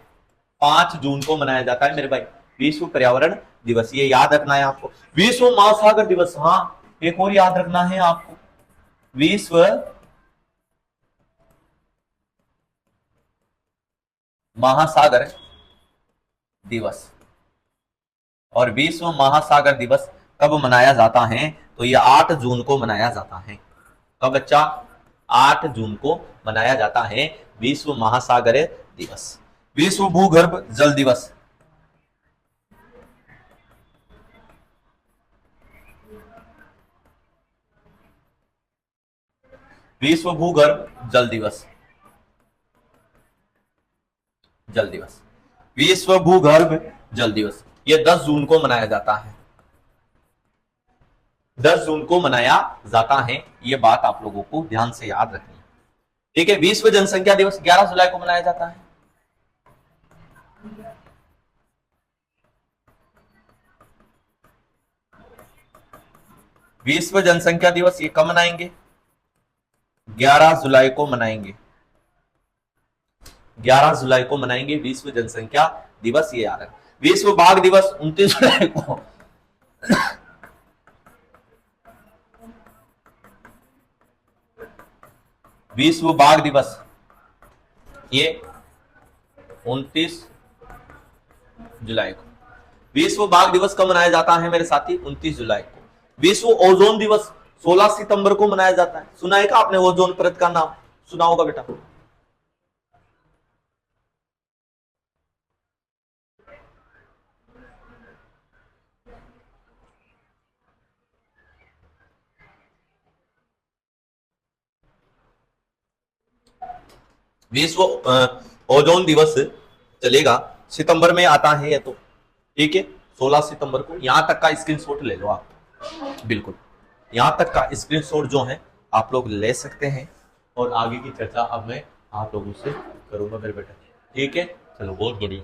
5 जून को मनाया जाता है मेरे भाई, विश्व पर्यावरण दिवस। ये याद रखना है आपको। विश्व महासागर दिवस, हाँ एक और याद रखना है आपको, विश्व महासागर दिवस। और विश्व महासागर दिवस कब मनाया जाता है? तो ये 8 जून को मनाया जाता है। कब बच्चा? 8 जून को मनाया जाता है विश्व महासागर दिवस। विश्व भूगर्भ जल दिवस, विश्व भूगर्भ जल दिवस, जल दिवस, विश्व भूगर्भ जल दिवस। ये 10 जून को मनाया जाता है, 10 जून को मनाया जाता है। ये बात आप लोगों को ध्यान से याद रखनी है, ठीक है। विश्व जनसंख्या दिवस 11 जुलाई को मनाया जाता है। विश्व जनसंख्या दिवस ये कब मनाएंगे? 11 जुलाई को मनाएंगे, 11 जुलाई को मनाएंगे विश्व जनसंख्या दिवस। ये याद है। विश्व बाघ दिवस 29 जुलाई को विश्व बाघ दिवस ये 29 जुलाई को। विश्व बाघ दिवस कब मनाया जाता है मेरे साथी? 29 जुलाई को। विश्व ओजोन दिवस 16 सितंबर को मनाया जाता है। सुना है क्या आपने ओजोन परत का नाम? सुना होगा बेटा। विश्व ओजोन दिवस चलेगा, सितंबर में आता है ये तो, ठीक है। 16 सितंबर को। यहां तक का स्क्रीनशॉट ले लो आप, बिल्कुल यहां तक का स्क्रीनशॉट जो है आप लोग ले सकते हैं। और आगे की चर्चा अब मैं आप लोगों से करूंगा मेरे बेटा, ठीक है। चलो बहुत बढ़िया।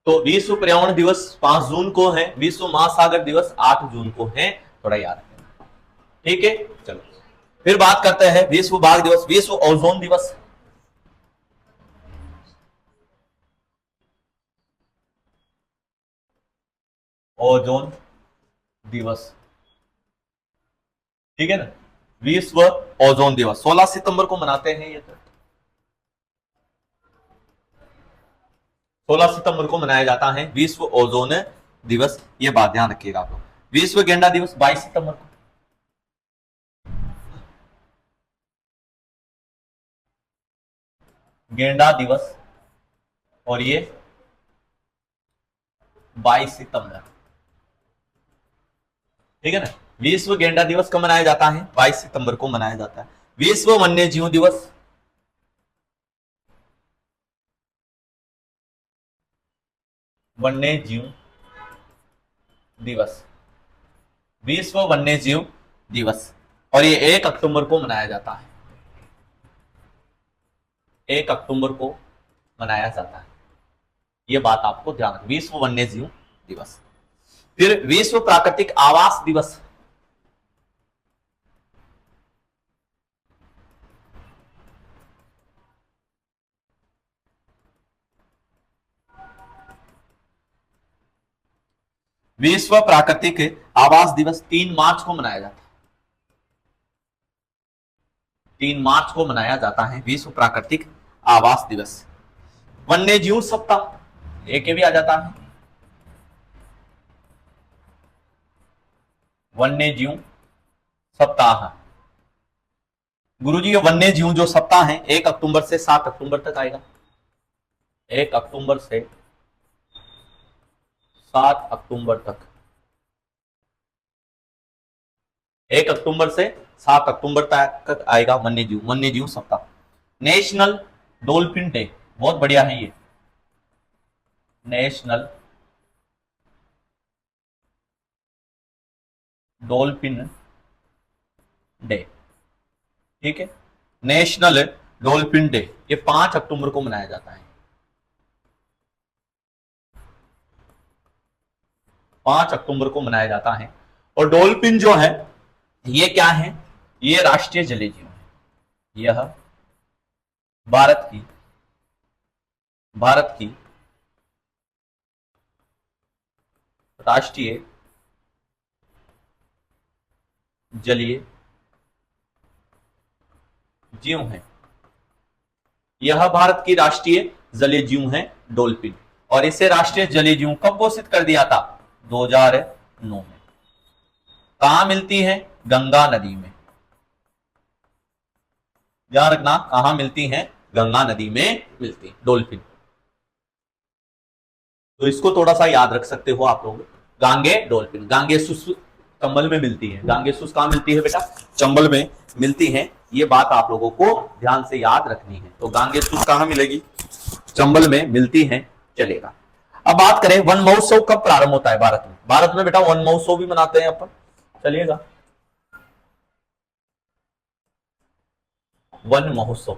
तो विश्व पर्यावरण दिवस 5 जून को है, विश्व महासागर दिवस 8 जून को है, थोड़ा याद रखें, ठीक है। चलो फिर बात करते हैं विश्व बाघ दिवस। विश्व ओजोन दिवस, ओजोन दिवस, ठीक है ना। विश्व ओजोन दिवस 16 सितंबर को मनाते हैं। ये तो 16 सितंबर को मनाया जाता है विश्व ओजोन दिवस। ये बात ध्यान रखिएगा आप लोग। विश्व गेंडा दिवस 22 सितंबर को, गेंडा दिवस, और ये 22 सितंबर, ठीक है ना। विश्व गेंडा दिवस कब मनाया जाता है? 22 सितंबर को मनाया जाता है। विश्व वन्य जीव दिवस, वन्य जीव दिवस, विश्व वन्य जीव दिवस, और ये 1 अक्टूबर को मनाया जाता है। 1 अक्टूबर को मनाया जाता है, ये बात आपको ध्यान रखना, विश्व वन्य जीव दिवस। फिर विश्व प्राकृतिक आवास दिवस, विश्व प्राकृतिक आवास दिवस 3 मार्च को मनाया जाता है। 3 मार्च को मनाया जाता है विश्व प्राकृतिक आवास दिवस। वन्य जीव सप्ताह, एक भी आ जाता है, वन्य जीव सप्ताह। गुरुजी ये वन्य जीव जो सप्ताह है 1 अक्टूबर से 7 अक्टूबर तक आएगा। 1 अक्टूबर से 7 अक्टूबर तक, 1 अक्टूबर से 7 अक्टूबर तक आएगा वन्य जीव सप्ताह। नेशनल डॉल्फिन डे, बहुत बढ़िया है ये, नेशनल डॉल्फिन डे, ठीक है। नेशनल डॉल्फिन डे ये 5 अक्टूबर को मनाया जाता है। 5 अक्टूबर को मनाया जाता है। और डॉल्फिन जो है ये क्या है? ये राष्ट्रीय जलीय जीव है। यह भारत की राष्ट्रीय जलीय जीव है। यह भारत की राष्ट्रीय जलीय जीव है डॉल्फिन, और इसे राष्ट्रीय जलीय जीव कब घोषित कर दिया था? 2009 में। कहां मिलती है? गंगा नदी में। ध्यान रखना, कहां मिलती है? गंगा नदी में मिलती है डॉल्फिन। तो इसको थोड़ा सा याद रख सकते हो आप लोग। गांगे डॉल्फिन, गांगेसुस चंबल में मिलती है। गांगेसुस कहां मिलती है बेटा? चंबल में मिलती है। ये बात आप लोगों को ध्यान से याद रखनी है। तो गांगेसुस कहां मिलेगी? चंबल में मिलती है, चलेगा। अब बात करें वन महोत्सव कब प्रारंभ होता है भारत में? भारत में बेटा वन महोत्सव भी मनाते हैं अपन, चलिएगा। वन महोत्सव,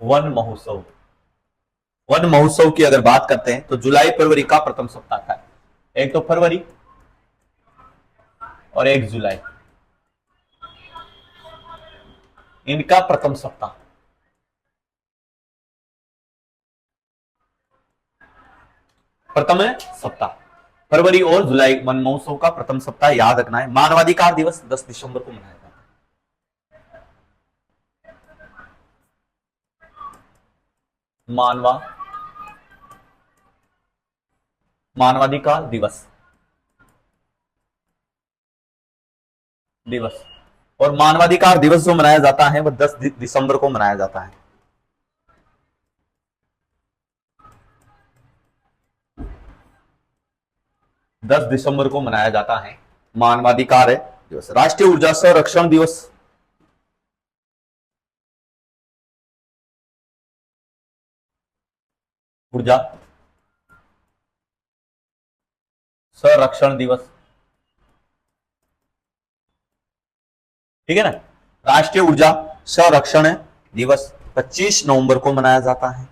वन महोत्सव, वन महोत्सव की अगर बात करते हैं तो जुलाई फरवरी का प्रथम सप्ताह था। एक तो फरवरी और एक जुलाई, इनका प्रथम सप्ताह। प्रथम सप्ताह फरवरी और जुलाई वन महोत्सव का प्रथम सप्ताह याद रखना है। मानवाधिकार दिवस 10 दिसंबर को मनाया जाता है। मानवाधिकार दिवस और मानवाधिकार दिवस जो मनाया जाता है वह 10 दिसंबर को मनाया जाता है। दस दिसंबर को मनाया जाता है मानवाधिकार दिवस। राष्ट्रीय ऊर्जा संरक्षण दिवस, ऊर्जा संरक्षण दिवस, ठीक है ना। राष्ट्रीय ऊर्जा संरक्षण दिवस 25 नवंबर को मनाया जाता है।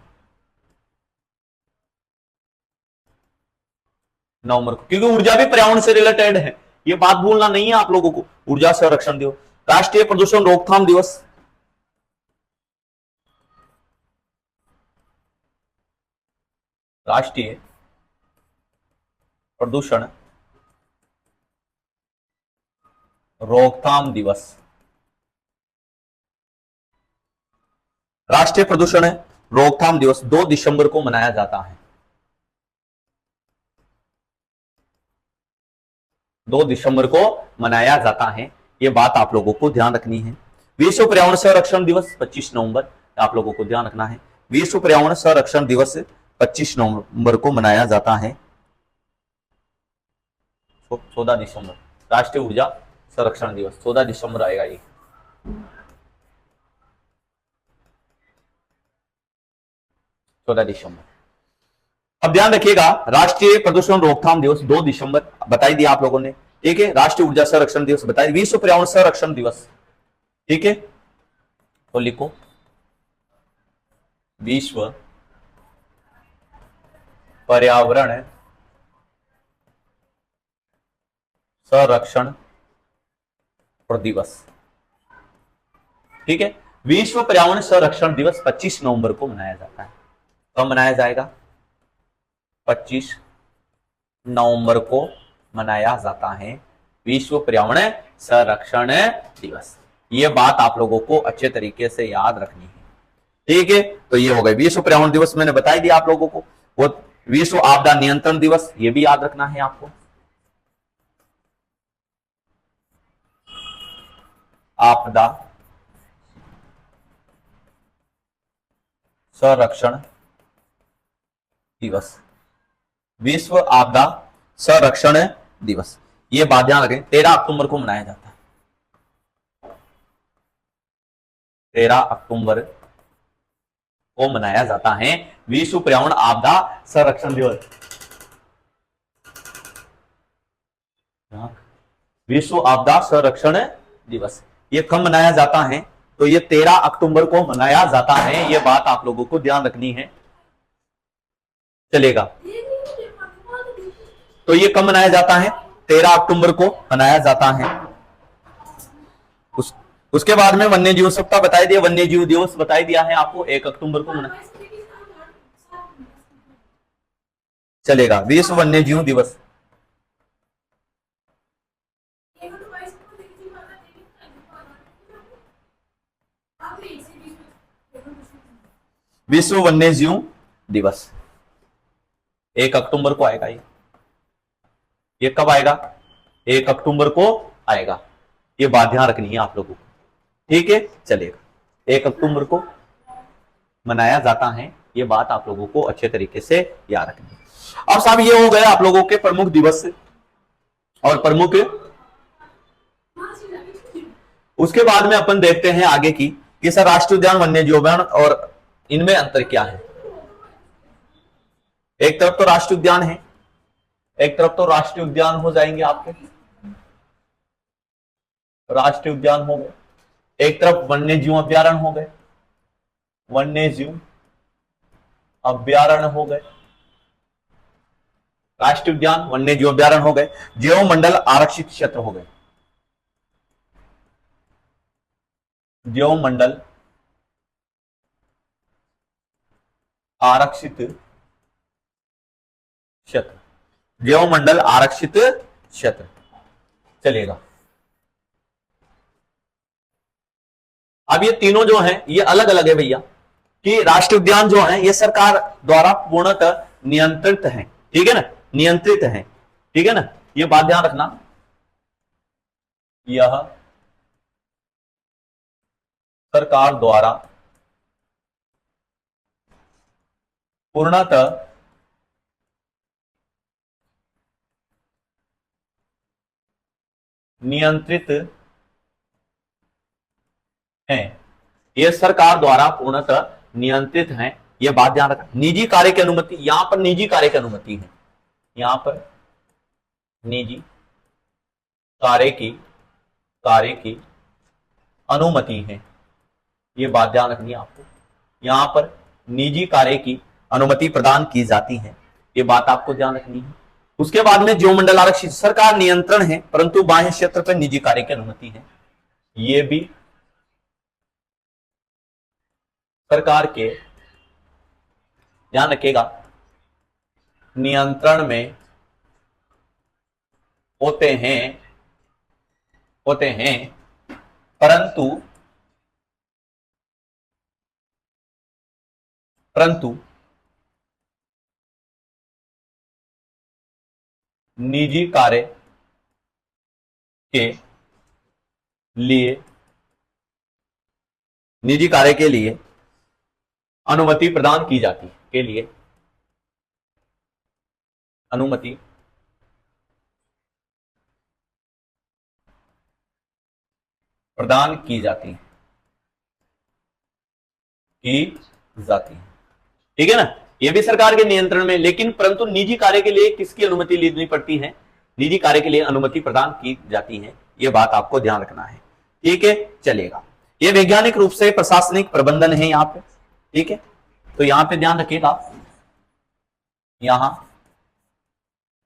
नवंबर को, क्योंकि ऊर्जा भी पर्यावरण से रिलेटेड है, ये बात भूलना नहीं है आप लोगों को। ऊर्जा संरक्षण दिवस। राष्ट्रीय प्रदूषण रोकथाम दिवस, राष्ट्रीय प्रदूषण रोकथाम दिवस। राष्ट्रीय प्रदूषण रोकथाम दिवस 2 दिसंबर को मनाया जाता है। 2 दिसंबर को मनाया जाता है। ये बात आप लोगों को ध्यान रखनी है। विश्व पर्यावरण संरक्षण दिवस 25 नवंबर, आप लोगों को ध्यान रखना है। विश्व पर्यावरण संरक्षण दिवस 25 नवंबर को मनाया जाता है। 14 दिसंबर राष्ट्रीय ऊर्जा संरक्षण दिवस, 14 दिसंबर आएगा ये। चौदह दिसंबर अब ध्यान रखिएगा, राष्ट्रीय प्रदूषण रोकथाम दिवस 2 दिसंबर बताई दिया आप लोगों ने, ठीक है। राष्ट्रीय ऊर्जा संरक्षण दिवस बताइए, विश्व पर्यावरण संरक्षण दिवस, ठीक है। तो लिखो विश्व पर्यावरण संरक्षण दिवस, ठीक है। विश्व पर्यावरण संरक्षण दिवस 25 नवंबर को मनाया जाता है। कब मनाया जाएगा? 25 नवंबर को मनाया जाता है विश्व पर्यावरण संरक्षण दिवस। ये बात आप लोगों को अच्छे तरीके से याद रखनी है, ठीक है। तो ये हो गए विश्व पर्यावरण दिवस, मैंने बताई दिया आप लोगों को। वो विश्व आपदा नियंत्रण दिवस, ये भी याद रखना है आपको। आपदा संरक्षण दिवस, विश्व आपदा संरक्षण दिवस, ये बात ध्यान रखें। 13 अक्टूबर को मनाया जाता है। 13 अक्टूबर को मनाया जाता है विश्व पर्यावरण आपदा संरक्षण दिवस। विश्व आपदा संरक्षण दिवस ये कब मनाया जाता है? तो ये 13 अक्टूबर को मनाया जाता है। ये बात आप लोगों को ध्यान रखनी है, चलेगा। तो ये कब मनाया जाता है? 13 अक्टूबर को मनाया जाता है। उसके बाद में वन्य जीव सप्ताह बताई दिया, वन्य जीव दिवस बताई दिया है आपको, 1 अक्टूबर को मना चलेगा। विश्व वन्य जीव दिवस, विश्व वन्य जीव दिवस 1 अक्टूबर को आएगा। ये कब आएगा? 1 अक्टूबर को आएगा। ये बात ध्यान रखनी है आप लोगों को, ठीक है, चलेगा। 1 अक्टूबर को मनाया जाता है, ये बात आप लोगों को अच्छे तरीके से याद रखनी है। अब साहब ये हो गया आप लोगों के प्रमुख दिवस और प्रमुख, उसके बाद में अपन देखते हैं आगे की कि सर राष्ट्रीय उद्यान, वन्य जीव उद्यान और इनमें अंतर क्या है। एक तरफ तो राष्ट्रीय उद्यान है, एक तरफ तो राष्ट्रीय उद्यान हो जाएंगे आपके, राष्ट्रीय उद्यान हो गए, एक तरफ वन्य जीव अभ्यारण्य हो गए, वन्य जीव अभ्यारण्य हो गए, राष्ट्रीय उद्यान वन्य जीव अभ्यारण्य हो गए, जैव मंडल आरक्षित क्षेत्र हो गए, जैव मंडल आरक्षित क्षेत्र, जैव मंडल आरक्षित क्षेत्र, चलेगा। अब ये तीनों जो हैं ये अलग अलग है भैया, कि राष्ट्रीय उद्यान जो है ये सरकार द्वारा पूर्णतः नियंत्रित है, ठीक है ना, नियंत्रित है, ठीक है ना, ये बात ध्यान रखना। यह सरकार द्वारा पूर्णतः नियंत्रित है, यह सरकार द्वारा पूर्णतः नियंत्रित है, यह बात ध्यान रखना। निजी कार्य की अनुमति, यहां पर निजी कार्य की अनुमति है, यहां पर निजी कार्य की अनुमति है, यह बात ध्यान रखनी है आपको। यहां पर निजी कार्य की अनुमति प्रदान की जाती है, यह बात आपको ध्यान रखनी है। उसके बाद में जो मंडल आरक्षित, सरकार नियंत्रण है परंतु बाह्य क्षेत्र पर निजी कार्य की अनुमति है, यह भी सरकार के, ध्यान रखिएगा, नियंत्रण में होते हैं परंतु निजी कार्य के लिए, निजी कार्य के लिए अनुमति प्रदान की जाती है, के लिए अनुमति प्रदान की जाती है, ठीक है ना। यह भी सरकार के नियंत्रण में, लेकिन परंतु निजी कार्य के लिए किसकी अनुमति लेनी पड़ती है, निजी कार्य के लिए अनुमति प्रदान की जाती है। यह बात आपको ध्यान रखना है, ठीक है, चलेगा। यह वैज्ञानिक रूप से प्रशासनिक प्रबंधन है यहां पे, ठीक है। तो यहां पे ध्यान रखिएगा, यहां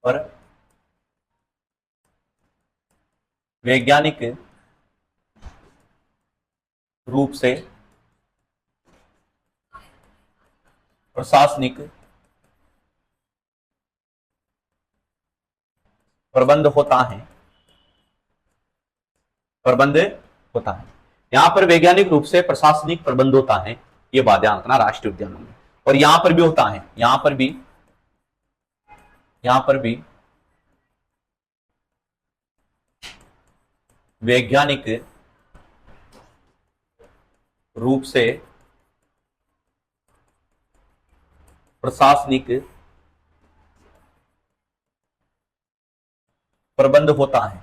पर वैज्ञानिक रूप से प्रशासनिक प्रबंध होता है, प्रबंध होता है। यहां पर वैज्ञानिक रूप से प्रशासनिक प्रबंध होता है, यह बात ध्यान रखना राष्ट्रीय उद्यानों में। और यहां पर भी होता है, यहां पर भी वैज्ञानिक रूप से प्रशासनिक प्रबंध होता है,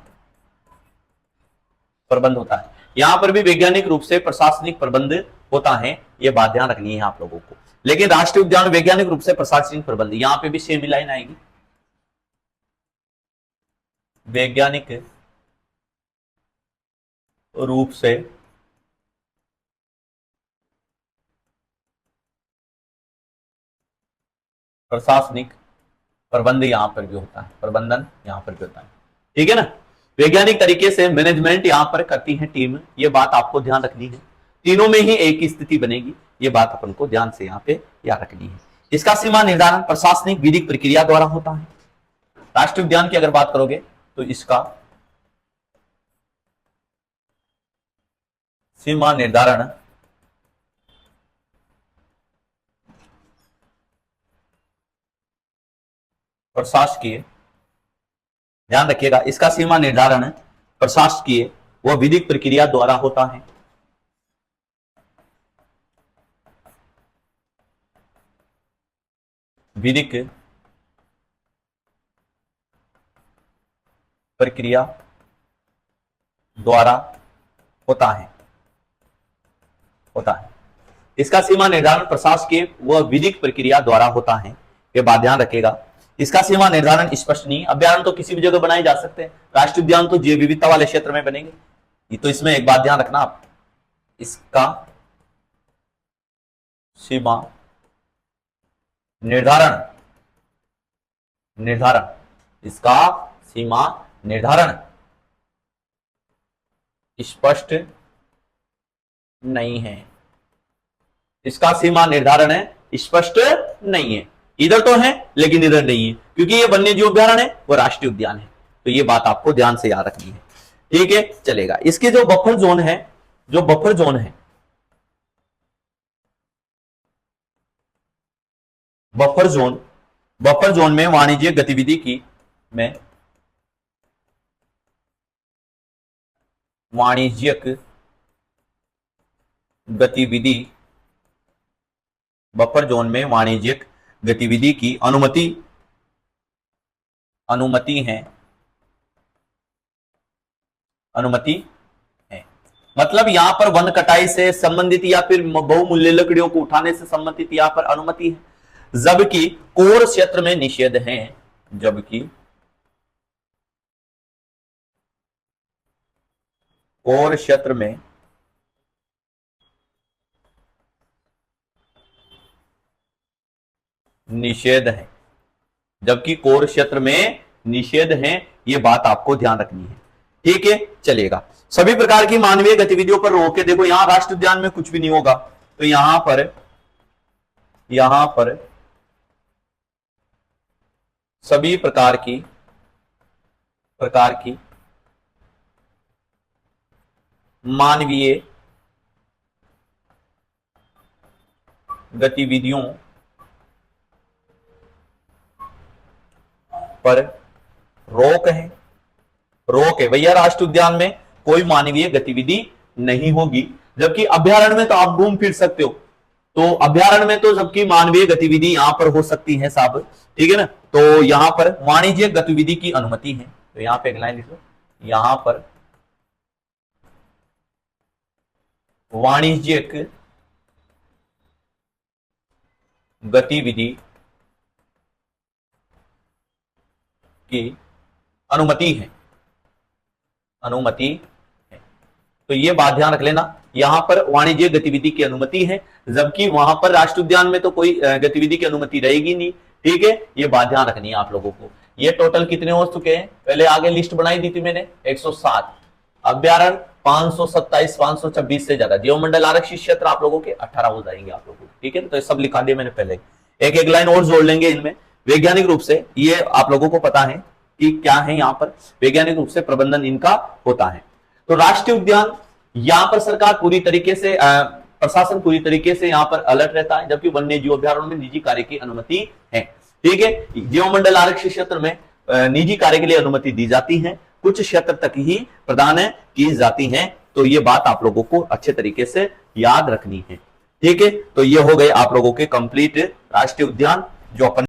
प्रबंध होता है। यहां पर भी वैज्ञानिक रूप से प्रशासनिक प्रबंध होता है, यह बात ध्यान रखनी है आप लोगों को। लेकिन राष्ट्रीय उद्यान वैज्ञानिक रूप से प्रशासनिक प्रबंध, यहां पे भी सेम लाइन आएगी, वैज्ञानिक रूप से प्रशासनिक प्रबंध यहां पर भी होता है, प्रबंधन यहां पर भी होता है, ठीक है ना। वैज्ञानिक तरीके से मैनेजमेंट यहां पर करती है टीम, यह बात आपको ध्यान रखनी है। तीनों में ही एक ही स्थिति बनेगी, यह बात अपन को ध्यान से यहां पे याद रखनी है। इसका सीमा निर्धारण प्रशासनिक विधिक प्रक्रिया द्वारा होता है। राष्ट्रीय उद्यान की अगर बात करोगे तो इसका सीमा निर्धारण प्रशासकीय, ध्यान रखिएगा, इसका सीमा निर्धारण प्रशासकीय व विधिक प्रक्रिया द्वारा होता है। विधिक प्रक्रिया द्वारा होता है, इसका सीमा निर्धारण प्रशासकीय व विधिक प्रक्रिया द्वारा होता है, यह बात ध्यान रखिएगा। इसका सीमा निर्धारण स्पष्ट नहीं, अभ्यारण्य तो किसी भी जगह बनाए जा सकते हैं, राष्ट्रीय उद्यान तो जैव विविधता वाले क्षेत्र में बनेंगे। ये तो इसमें एक बात ध्यान रखना आप, इसका सीमा निर्धारण इसका सीमा निर्धारण स्पष्ट नहीं है, इसका सीमा निर्धारण स्पष्ट नहीं है। इधर तो है लेकिन इधर नहीं है, क्योंकि ये वन्य जीव अभ्यारण्य है वो राष्ट्रीय उद्यान है। तो ये बात आपको ध्यान से याद रखनी है, ठीक है, चलेगा। इसके जो बफर जोन है, बफर जोन में वाणिज्यिक गतिविधि की बफर जोन में वाणिज्यिक गतिविधि की अनुमति है। मतलब यहां पर वन कटाई से संबंधित या फिर बहुमूल्य लकड़ियों को उठाने से संबंधित यहां पर अनुमति है, जबकि कोर क्षेत्र में निषेध है। जबकि कोर क्षेत्र में निषेध है, जबकि कोर क्षेत्र में निषेध है, यह बात आपको ध्यान रखनी है, ठीक है, चलेगा। सभी प्रकार की मानवीय गतिविधियों पर रोक है। देखो यहां राष्ट्रीय उद्यान में कुछ भी नहीं होगा, तो यहां पर सभी प्रकार की मानवीय गतिविधियों पर रोक है, रोक है भैया, राष्ट्रीय उद्यान में कोई मानवीय गतिविधि नहीं होगी। जबकि अभ्यारण्य में तो आप घूम फिर सकते हो, तो अभ्यारण्य में तो सबकी मानवीय गतिविधि यहां पर हो सकती है साहब, ठीक है ना। तो यहां पर वाणिज्यिक गतिविधि की अनुमति है, तो यहां पे एक लाइन लिख लो, यहां पर वाणिज्यिक गतिविधि की अनुमति है, अनुमति है। तो ये बात ध्यान रख लेना, यहां पर वाणिज्यिक गतिविधि की अनुमति है, जबकि वहां पर राष्ट्रीय उद्यान में तो कोई गतिविधि की अनुमति रहेगी नहीं, ठीक है। ये बात ध्यान रखनी है आप लोगों को। ये टोटल कितने हो चुके हैं, पहले आगे लिस्ट बनाई दी थी मैंने, 107, अभ्यारण्य 527, 526 से ज्यादा, जीवमंडल आरक्षित क्षेत्र आप लोगों के 18 हो जाएंगे आप लोगों को, ठीक है। तो ये सब लिखा दिया मैंने पहले, एक एक लाइन और जोड़ लेंगे इनमें। वैज्ञानिक रूप से ये आप लोगों को पता है कि क्या है, यहां पर वैज्ञानिक रूप से प्रबंधन इनका होता है। तो राष्ट्रीय उद्यान, यहां पर सरकार पूरी तरीके से प्रशासन पूरी तरीके से यहां पर अलर्ट रहता है, जबकि वन्य जीव अभ्यारण्य में निजी कार्य की अनुमति है, ठीक है। जीवमंडल आरक्षित क्षेत्र में निजी कार्य के लिए अनुमति दी जाती है, कुछ क्षेत्र तक ही प्रदान की जाती है। तो ये बात आप लोगों को अच्छे तरीके से याद रखनी है, ठीक है। तो ये हो गए आप लोगों के कंप्लीट राष्ट्रीय उद्यान जो अपन